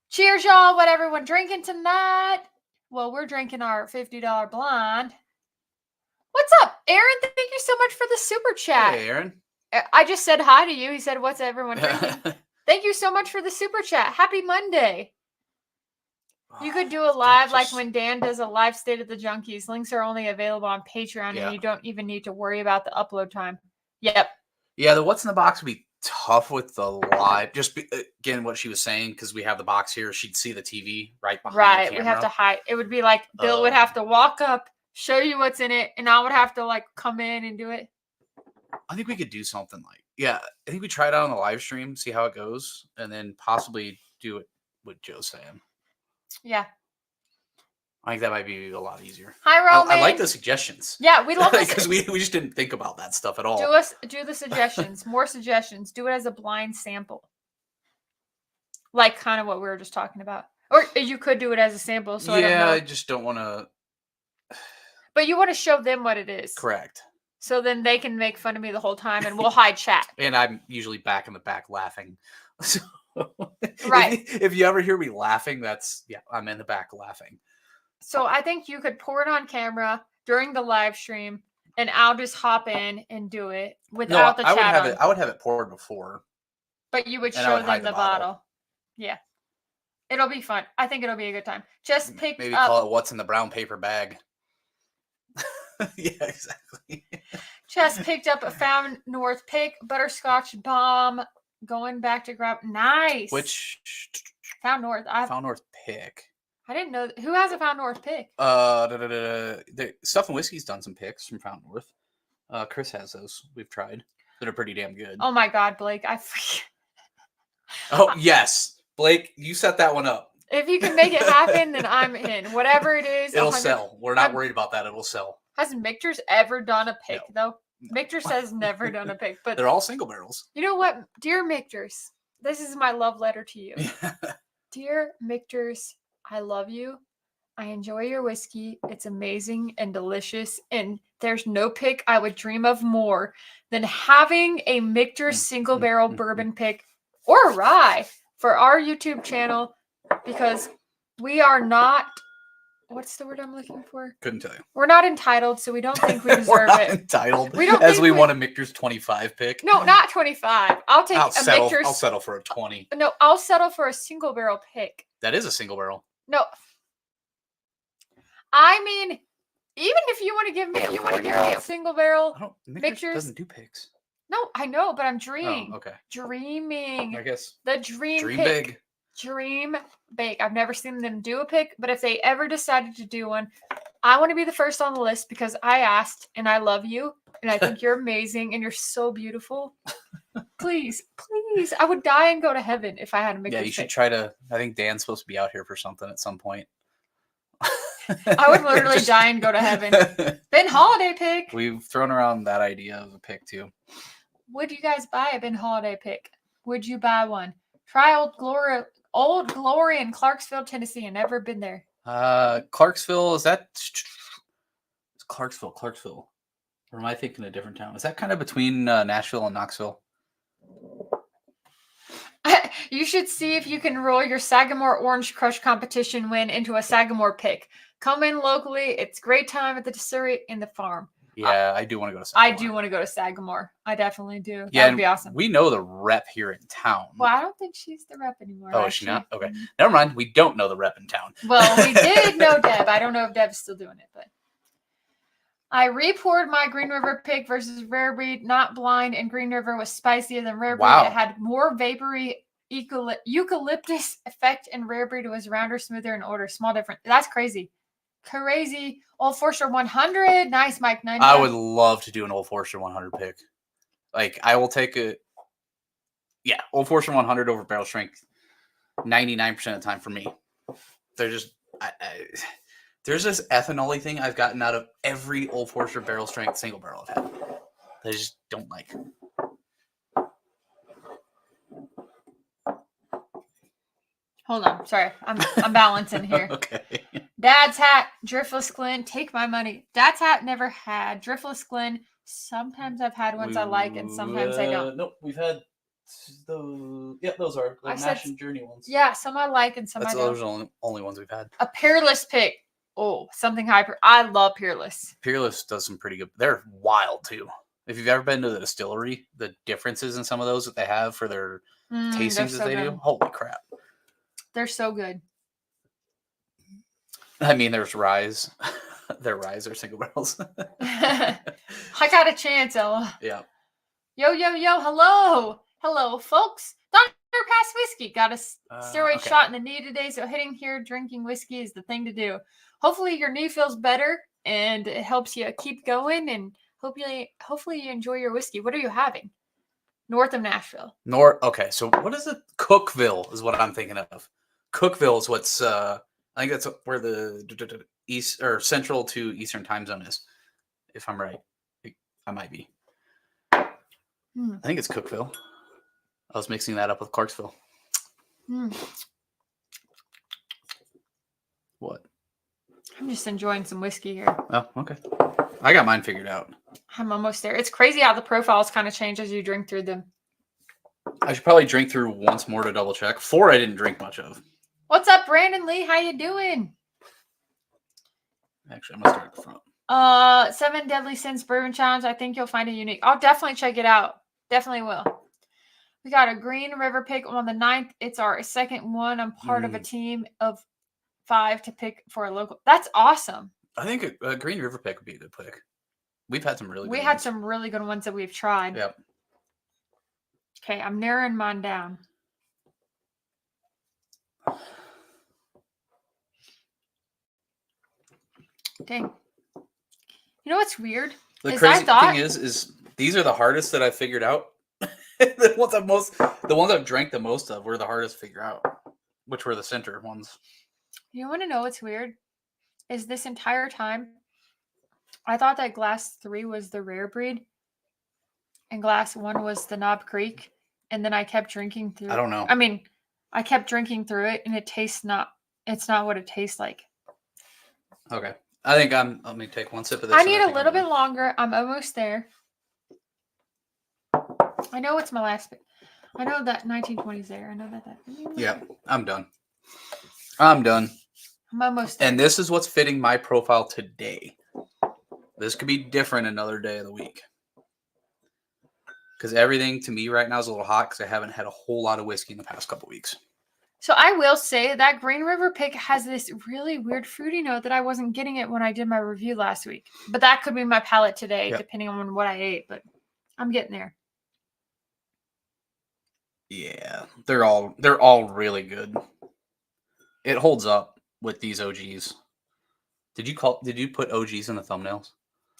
Cheers, y'all. What everyone drinking tonight? Well, we're drinking our $50 blind. What's up, Aaron? Thank you so much for the super chat. Hey, Aaron. I just said hi to you. He said, what's everyone drinking? Thank you so much for the super chat. Happy Monday. You could do a live like when Dan does a live State of the Junkies. Links are only available on Patreon, and you don't even need to worry about the upload time. Yep. Yeah, the what's in the box would be tough with the live. Just again, what she was saying, because we have the box here, she'd see the TV right behind the camera. We have to hide. It would be like Bill would have to walk up, show you what's in it, and I would have to like come in and do it. I think we could do something like yeah, I think we try it out on the live stream, see how it goes, and then possibly do it with Joe's saying. Yeah. I think that might be a lot easier. Hi, Roman. I like the suggestions. Yeah, we love this because we just didn't think about that stuff at all. Do the suggestions. More suggestions. Do it as a blind sample. Like kind of what we were just talking about. Or you could do it as a sample. So I just don't want to. But you want to show them what it is. Correct. So then they can make fun of me the whole time and we'll hide chat. And I'm usually back in the back laughing. So right. If you ever hear me laughing, I'm in the back laughing. So I think you could pour it on camera during the live stream and I'll just hop in and do it without the chat on. I would have it poured before. But you would show them the bottle. Yeah. It'll be fun. I think it'll be a good time. Just pick Maybe up. Call it what's in the brown paper bag. Yeah, exactly. Just picked up a Found North pick, butterscotch bomb. Going back to grab. Nice. Which Found North. Found North pick. I didn't know. Who has a Found North pick? The Stuff and Whiskey's done some picks from Found North. Chris has those. We've tried. That are pretty damn good. Oh my God, Blake! I forget. Oh yes, Blake, you set that one up. If you can make it happen, then I'm in. Whatever it is, it'll sell. We're not worried about that. It'll sell. Has Mictors ever done a pick though? Mictors has never done a pick, but they're all single barrels. You know what, dear Mictors, this is my love letter to you. Dear Mictors, I love you. I enjoy your whiskey. It's amazing and delicious. And there's no pick I would dream of more than having a Mictors single barrel bourbon pick or rye for our YouTube channel because we are not, what's the word I'm looking for? Couldn't tell you. We're not entitled, so we don't think we deserve We're not it. Entitled. We don't as we want a Mictors 25 pick. No, not 25. I'll Mictors. I'll settle for a 20. No, I'll settle for a single barrel pick. That is a single barrel. No. I mean, even if you want to give me a single barrel, Mictors doesn't do picks. No, I know, but I'm dreaming. Oh, okay. Dreaming. I guess. The dream pick. Big. Dream big. I've never seen them do a pick, but if they ever decided to do one, I want to be the first on the list because I asked and I love you and I think you're amazing and you're so beautiful. Please, please. I would die and go to heaven if I had a Mictors. Yeah, you should try to. I think Dan's supposed to be out here for something at some point. I would literally die and go to heaven. Ben Holiday pick. We've thrown around that idea of a pick too. Would you guys buy a Ben Holiday pick? Would you buy one? Try Old Glory in Clarksville, Tennessee. I've never been there. Clarksville, is that it's Clarksville? Or am I thinking a different town? Is that kind of between Nashville and Knoxville? You should see if you can roll your Sagamore Orange Crush competition win into a Sagamore pick. Come in locally. It's great time at the distillery in the farm. Yeah, I do want to go to Sagamore. I do want to go to Sagamore. I definitely do. Yeah, that would be awesome. We know the rep here in town. Well, I don't think she's the rep anymore. Oh, is she not? Okay. Never mind. We don't know the rep in town. Well, we did know Deb. I don't know if Deb's still doing it, but I re-poured my Green River pick versus Rare Breed, not blind, and Green River was spicier than Rare Breed. Wow. It had more vapory eucalyptus effect, and Rare Breed was rounder, smoother, and older. Small difference. That's crazy. Crazy. Old Forester 100. Nice, Mike. 90. I would love to do an Old Forester 100 pick. Like, I will take Old Forester 100 over barrel strength 99% of the time for me. They're just, there's this ethanol-y thing I've gotten out of every Old Forester barrel strength single barrel I've had. I just don't like. Hold on. Sorry. I'm balancing here. Okay. Dad's hat, Driftless Glen, take my money. Dad's hat never had. Driftless Glen, sometimes I've had ones I like and sometimes I don't. Nope, we've had those. Yeah, those are the Mash and Journey ones. Yeah, some I like and some I don't. Those are the only ones we've had. A Peerless pick. Oh, something hyper. I love Peerless. Peerless does some pretty good. They're wild too. If you've ever been to the distillery, the differences in some of those that they have for their tastings that they do, holy crap. They're so good. I mean, there's Rise. Their Rise are single barrels. I got a chance, Ella. Yeah. Yo, hello. Hello, folks. Dr. Pass Whiskey got a steroid shot in the knee today, so hitting here, drinking whiskey is the thing to do. Hopefully your knee feels better and it helps you keep going, and hopefully you enjoy your whiskey. What are you having? North of Nashville. Okay, so what is it? Cookville is what I'm thinking of. Cookville is what's I think that's where the east or central to eastern time zone is. If I'm right, I might be. I think it's Cookville. I was mixing that up with Clarksville. What? I'm just enjoying some whiskey here. Oh, okay. I got mine figured out. I'm almost there. It's crazy how the profiles kind of change as you drink through them. I should probably drink through once more to double check. 4 I didn't drink much of. What's up, Brandon Lee? How you doing? Actually, I'm gonna start at the front. 7 Deadly Sins Bourbon Challenge. I think you'll find it unique. I'll definitely check it out. Definitely will. We got a Green River pick on the 9th. It's our second one. I'm part of a team of 5 to pick for a local. That's awesome. I think a Green River pick would be a good pick. We've had some really good had ones. some really good ones that we've tried. Yep. Okay, I'm narrowing mine down. Dang. You know what's weird? The crazy thing is these are the hardest that I figured out. the ones I've drank the most of were the hardest to figure out, which were the center ones. You want to know what's weird? Is this entire time, I thought that glass 3 was the rare breed, and glass 1 was the Knob Creek, and then I kept drinking through. I don't know. I mean, I kept drinking through it, and it's not what it tastes like. Okay. I think let me take one sip of this. I need a little bit longer. I'm almost there. I know it's my last bit. I know that 1920 is there. I know that. Yeah, I'm done. I'm almost there. And this is what's fitting my profile today. This could be different another day of the week. Because everything to me right now is a little hot because I haven't had a whole lot of whiskey in the past couple weeks. So I will say that Green River pick has this really weird fruity note that I wasn't getting it when I did my review last week. But that could be my palate today, depending on what I ate. But I'm getting there. Yeah, they're all really good. It holds up with these OGs. Did you put OGs in the thumbnails?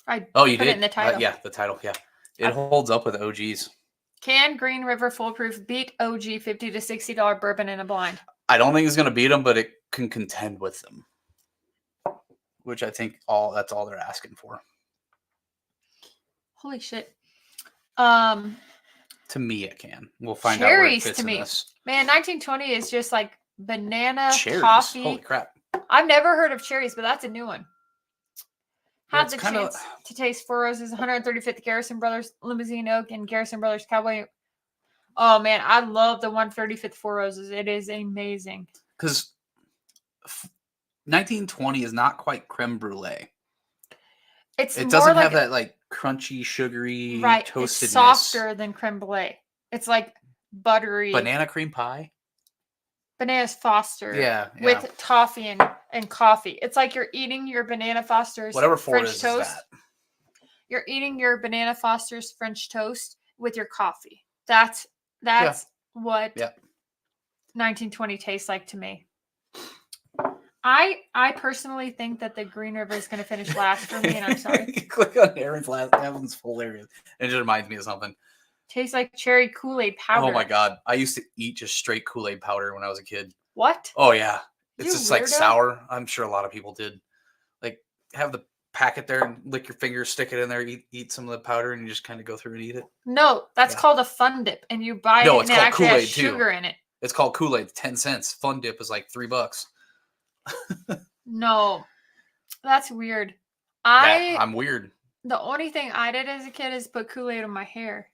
You did it in the title. Yeah, the title. Yeah, it holds up with OGs. Can Green River Foolproof beat OG $50 to $60 bourbon in a blind? I don't think it's going to beat them, but it can contend with them, which I think that's all they're asking for. Holy shit! To me, it can. We'll find cherries out where it fits to me. In this. Man, 1920 is just like banana cherries. Coffee. Holy crap! I've never heard of cherries, but that's a new one. Had Yeah, the chance to taste Four Roses, 135th Garrison Brothers Limousine Oak, and Garrison Brothers Cowboy. Oh man, I love the 135th Four Roses. It is amazing. Because 1920 is not quite creme brulee. It doesn't have that like crunchy, sugary, toastedness. It's softer than creme brulee. It's like buttery. Banana cream pie. Bananas Foster. Yeah. With toffee and coffee. It's like you're eating your Banana Foster's French toast. Is that. You're eating your Banana Foster's French toast with your coffee. That's what 1920 tastes like to me. I personally think that the Green River is going to finish last for me, and I'm sorry. Click on Aaron's last. That one's hilarious. It just reminds me of something. Tastes like cherry Kool-Aid powder. Oh my god! I used to eat just straight Kool-Aid powder when I was a kid. What? Oh yeah, it's You just weirdo. like sour. I'm sure a lot of people did. Like have the packet there and lick your fingers, stick it in there, eat some of the powder, and you just kind of go through and eat it. No, that's called a Fun Dip, and you buy it and it actually has sugar in it. It's called Kool-Aid. 10 cents. Fun Dip is like $3. No, that's weird. I'm weird. The only thing I did as a kid is put Kool-Aid on my hair.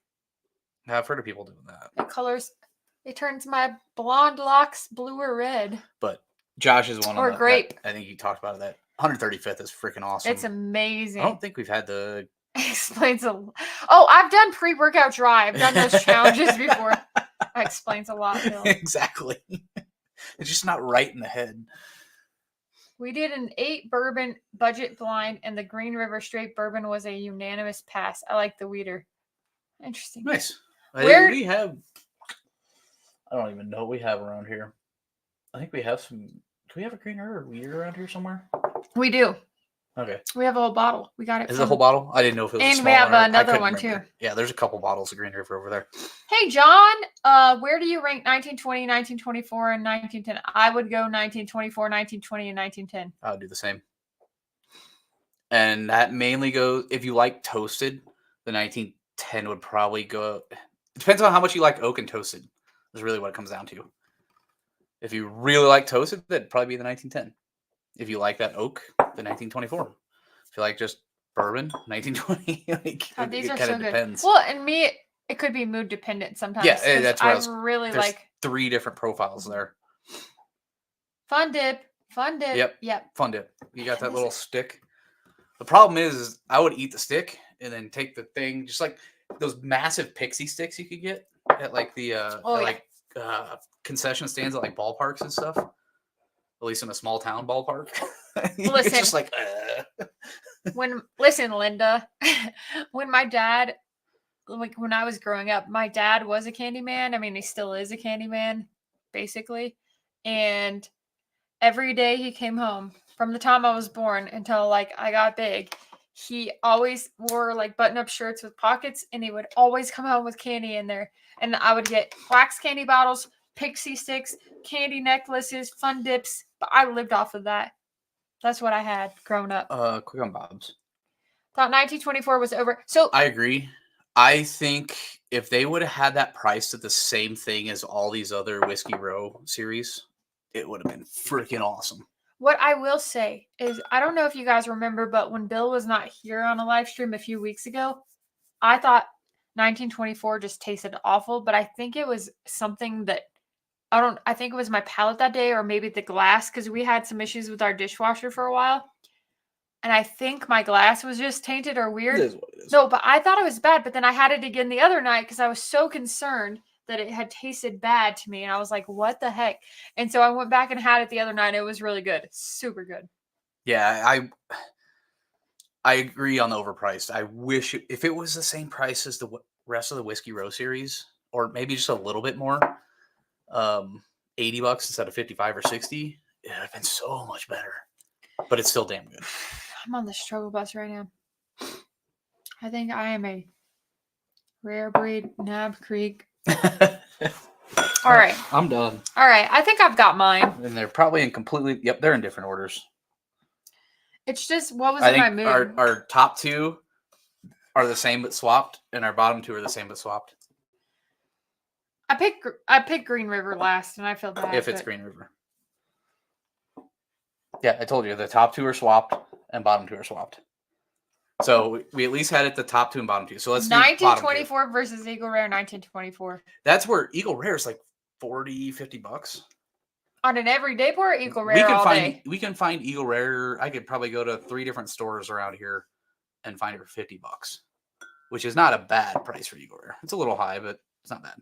I've heard of people doing that. It turns my blonde locks blue or red. But Josh is one or of grape. I think he talked about that. 135th is freaking awesome. It's amazing. I don't think we've had the explains a lot. Oh, I've done pre-workout dry. I've done those challenges before. That explains a lot, Bill. Exactly. It's just not right in the head. We did an 8 bourbon budget blind, and the Green River straight bourbon was a unanimous pass. I like the Weeder. Interesting. Nice. Where we have? I don't even know what we have around here. I think we have some. Do we have a Green River Weeder around here somewhere? We do. Okay. We have a whole bottle. We got it. Is it a whole bottle? I didn't know if it was. And a we have smaller. another one too. Yeah, there's a couple bottles of Green River over there. Hey, John, where do you rank 1920, 1924, and 1910? I would go 1924, 1920, and 1910. I would do the same. And that mainly goes, if you like toasted, the 1910 would probably go. It depends on how much you like oak and toasted. Is really what it comes down to. If you really like toasted, that'd probably be the 1910. If you like that oak, the 1924. If you like just bourbon, 1920. God, these are kind so of good. depends. Well, and me, it could be mood dependent sometimes. Yeah, that's what I really there's like 3 different profiles there. fun dip. Yep. Fun dip. You got that little stick. The problem is I would eat the stick and then take the thing, just like those massive pixie sticks you could get at like the concession stands at like ballparks and stuff. At least in a small town ballpark. Listen, it's just like listen, Linda. When my dad, like when I was growing up, my dad was a candy man. I mean, he still is a candy man, basically. And every day he came home, from the time I was born until like I got big, he always wore like button-up shirts with pockets, and he would always come home with candy in there. And I would get wax candy bottles, pixie sticks, candy necklaces, fun dips. But I lived off of that. That's what I had growing up. quick on Bob's. Thought 1924 was over. So I agree. I think if they would have had that priced at the same thing as all these other Whiskey Row series, it would have been freaking awesome. what I will say is, I don't know if you guys remember, but when Bill was not here on a live stream a few weeks ago, I thought 1924 just tasted awful, but I think it was something that I think it was my palate that day, or maybe the glass, because we had some issues with our dishwasher for a while. And I think my glass was just tainted or weird. It is what it is. No, but I thought it was bad, but then I had it again the other night because I was so concerned that it had tasted bad to me. And I was like, what the heck? And so I went back and had it the other night. It was really good. Super good. Yeah, I agree on the overpriced. I wish if it was the same price as the rest of the Whiskey Row series, or maybe just a little bit more, $80 instead of 55 or 60, it would have been so much better. But it's still damn good. I'm on the struggle bus right now. I think I am a rare breed Nab Creek. All right. I'm done. All right. I think I've got mine. And they're probably in completely, yep, they're in different orders. It's just what was I in my think mood. our top 2 are the same but swapped, and our bottom 2 are the same but swapped. I picked Green River last, and I feel bad. If it's Green River. Yeah, I told you the top 2 are swapped and bottom 2 are swapped. So we at least had it the top 2 and bottom 2. So let's do 1924 versus Eagle Rare 1924. That's where Eagle Rare is like $40-$50. On an everyday pour, Eagle Rare all day. We can find Eagle Rare. I could probably go to 3 different stores around here and find it for $50, which is not a bad price for Eagle Rare. It's a little high, but it's not bad.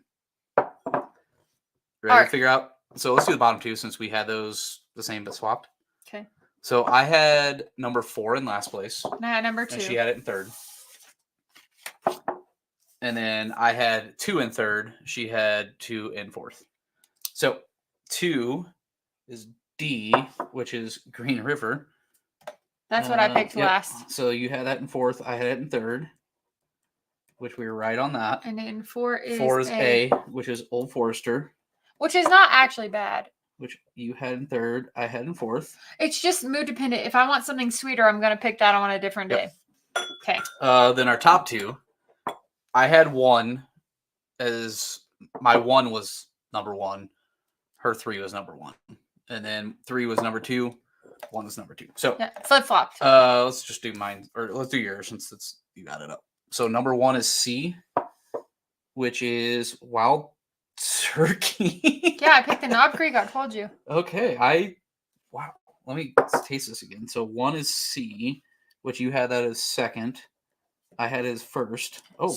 Ready to figure out? So let's do the bottom 2 since we had those the same but swapped. Okay. So I had number 4 in last place. And I had number 2. And she had it in third. And then I had 2 in third. She had 2 in fourth. So 2 is D, which is Green River. That's what I picked last. So you had that in fourth. I had it in third, which we were right on that. And then 4 is A, which is Old Forester. Which is not actually bad. Which you had in third. I had in fourth. It's just mood dependent. If I want something sweeter, I'm going to pick that on a different day. Okay. Then our top 2, I had 1 as my 1 was number 1. Her 3 was number 1. And then 3 was number 2. 1 was number 2. So flip flopped. Let's just do mine, or let's do yours since you got it up. So number 1 is C, which is Wild Turkey. Yeah, I picked the Knob Creek. I told you. Okay, wow. Let me taste this again. So 1 is C, which you had that as second. I had it as first. Oh,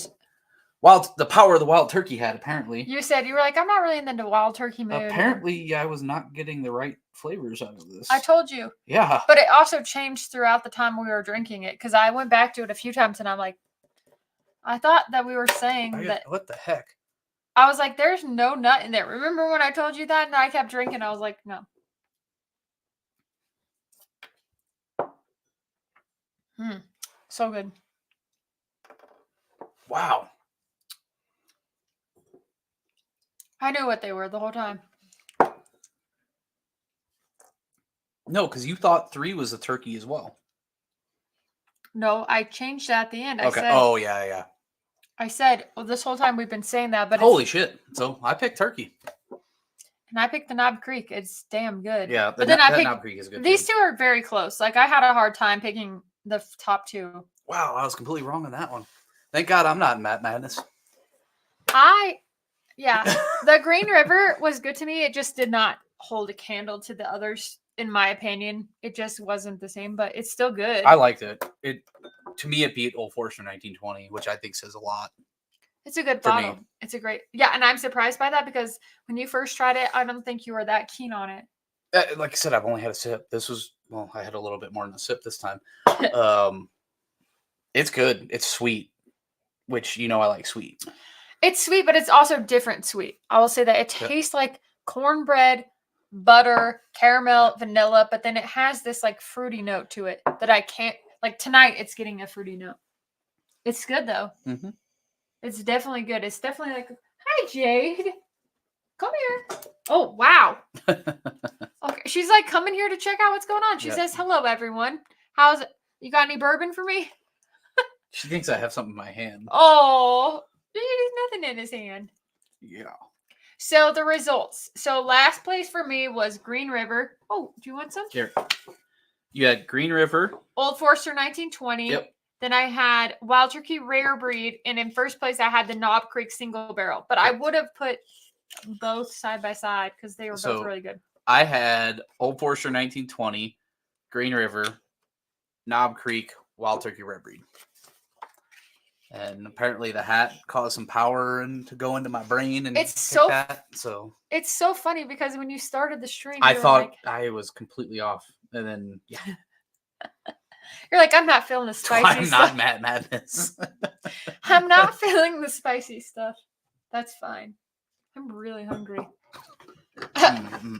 the power of the Wild Turkey hat, apparently. You were like, I'm not really in the Wild Turkey mood. Apparently, I was not getting the right flavors out of this. I told you. Yeah. But it also changed throughout the time we were drinking it, because I went back to it a few times and I'm like, I thought that we were saying that. What the heck? I was like, there's no nut in there. Remember when I told you that? And I kept drinking. I was like, no. So good. Wow. I knew what they were the whole time. No, because you thought 3 was a turkey as well. No, I changed that at the end. Okay. Oh, yeah. I said, well, this whole time we've been saying that, but Holy shit. So I picked turkey. and I picked the Knob Creek. It's damn good. Yeah, but then I picked Knob Creek is good. These too. two are very close. Like I had a hard time picking the top 2. Wow, I was completely wrong on that one. Thank God I'm not in Matt Madness. The Green River was good to me. It just did not hold a candle to the others, in my opinion. It just wasn't the same, but it's still good. I liked it. To me, it beat Old Forester 1920, which I think says a lot. It's a good for bottle. me. It's a great, and I'm surprised by that because when you first tried it, I don't think you were that keen on it. Like I said, I've only had a sip. I had a little bit more than a sip this time. It's good. It's sweet, which I like sweet. It's sweet, but it's also different sweet. I will say that it tastes like cornbread, butter, caramel, vanilla, but then it has this like fruity note to it that I can't, like tonight it's getting a fruity note. It's good though. Mm-hmm. It's definitely good. It's definitely like, hi Jade, come here. Oh, wow. Okay. She's like coming here to check out what's going on. She says, hello everyone. How's it? You got any bourbon for me? She thinks I have something in my hand. Oh, there's nothing in his hand. Yeah. So the results. So last place for me was Green River. Oh, do you want some? Here. You had Green River. Old Forester 1920. Yep. Then I had Wild Turkey Rare Breed. And in first place, I had the Knob Creek Single Barrel. But I would have put both side by side because they were both really good. I had Old Forester 1920, Green River, Knob Creek, Wild Turkey Rare Breed. And apparently the hat caused some power to go into my brain, and it's so funny because when you started the stream, I thought I was completely off, and then you're like, I'm not feeling the spicy stuff. I'm not Matt Madness. I'm not feeling the spicy stuff. That's fine. I'm really hungry.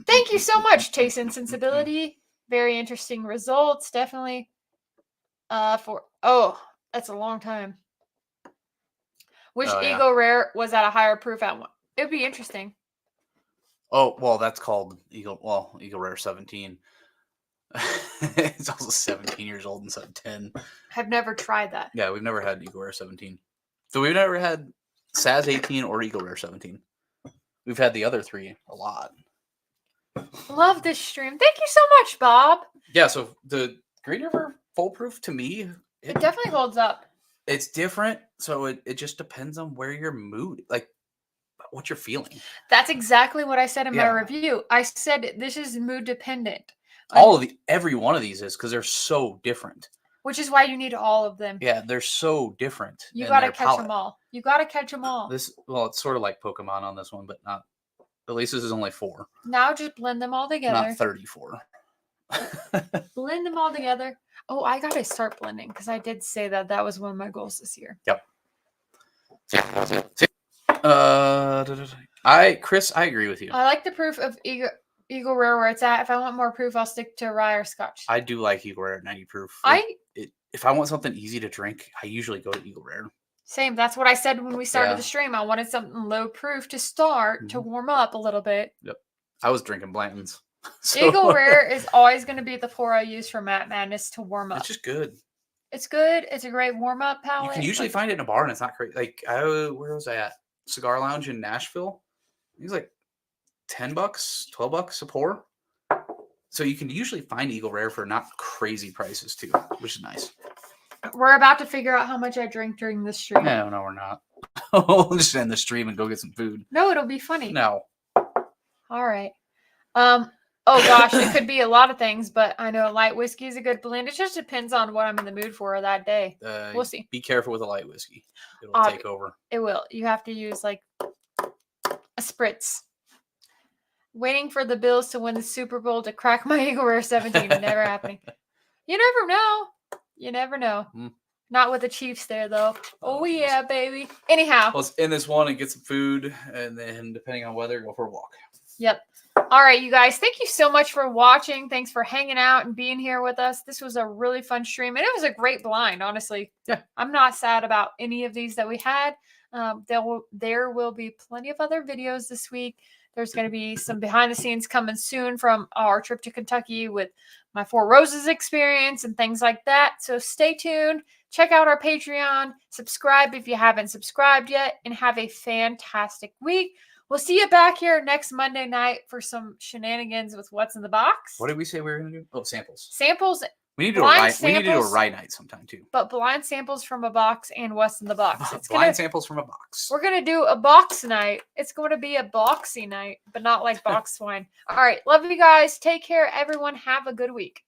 Thank you so much, Taste and Sensibility. Very interesting results, definitely. That's a long time. Which Eagle Rare was at a higher proof at one? It would be interesting. Oh, well, that's called Eagle Rare 17. It's also 17 years old instead of 10. I've never tried that. Yeah, we've never had Eagle Rare 17. So we've never had Saz 18 or Eagle Rare 17. We've had the other 3 a lot. Love this stream. Thank you so much, Bob. Yeah, so the Green River Full Proof, to me, it definitely holds up. It's different, so it just depends on where your mood, like what you're feeling. That's exactly what I said in my review. I said this is mood dependent. Every one of these is because they're so different. Which is why you need all of them. Yeah, they're so different. You got to catch them all. You got to catch them all. It's sort of like Pokemon on this one, but not. At least this is only 4. Now just blend them all together. Not 34. Blend them all together. Oh, I got to start blending because I did say that was one of my goals this year. Yep. Chris, I agree with you. I like the proof of Eagle Rare where it's at. If I want more proof, I'll stick to rye or scotch. I do like Eagle Rare at 90 proof. If I want something easy to drink, I usually go to Eagle Rare. Same. That's what I said when we started the stream. I wanted something low proof to start to warm up a little bit. Yep. I was drinking Blanton's. So. Eagle Rare is always going to be the pour I use for Matt Madness to warm up. It's just good. It's good. It's a great warm up palette. You can usually find it in a bar and it's not great. Like where was I at? Cigar Lounge in Nashville. It was like $10, $12 a pour. So you can usually find Eagle Rare for not crazy prices too, which is nice. We're about to figure out how much I drink during this stream. No, we're not. We'll just end the stream and go get some food. No, it'll be funny. No. All right. Oh gosh, it could be a lot of things, but I know light whiskey is a good blend. It just depends on what I'm in the mood for that day. We'll see. Be careful with a light whiskey. It'll take over. It will. You have to use like a spritz. Waiting for the Bills to win the Super Bowl to crack my Eagle Rare 17. Never happening. You never know. You never know. Not with the Chiefs there, though. Oh, yeah, baby. Anyhow. Let's end this one and get some food, and then, depending on weather, go for a walk. Yep. All right, you guys. Thank you so much for watching. Thanks for hanging out and being here with us. This was a really fun stream, and it was a great blind, honestly. Yeah. I'm not sad about any of these that we had. There will be plenty of other videos this week. There's going to be some behind the scenes coming soon from our trip to Kentucky with my Four Roses experience and things like that. So stay tuned. Check out our Patreon. Subscribe if you haven't subscribed yet, and have a fantastic week. We'll see you back here next Monday night for some shenanigans with What's in the Box. What did we say we were going to do? Oh, samples. Samples. We need to do a rye night sometime too. But blind samples from a box and What's in the Box. Blind samples from a box. We're going to do a box night. It's going to be a boxy night, but not like box wine. All right. Love you guys. Take care, everyone. Have a good week.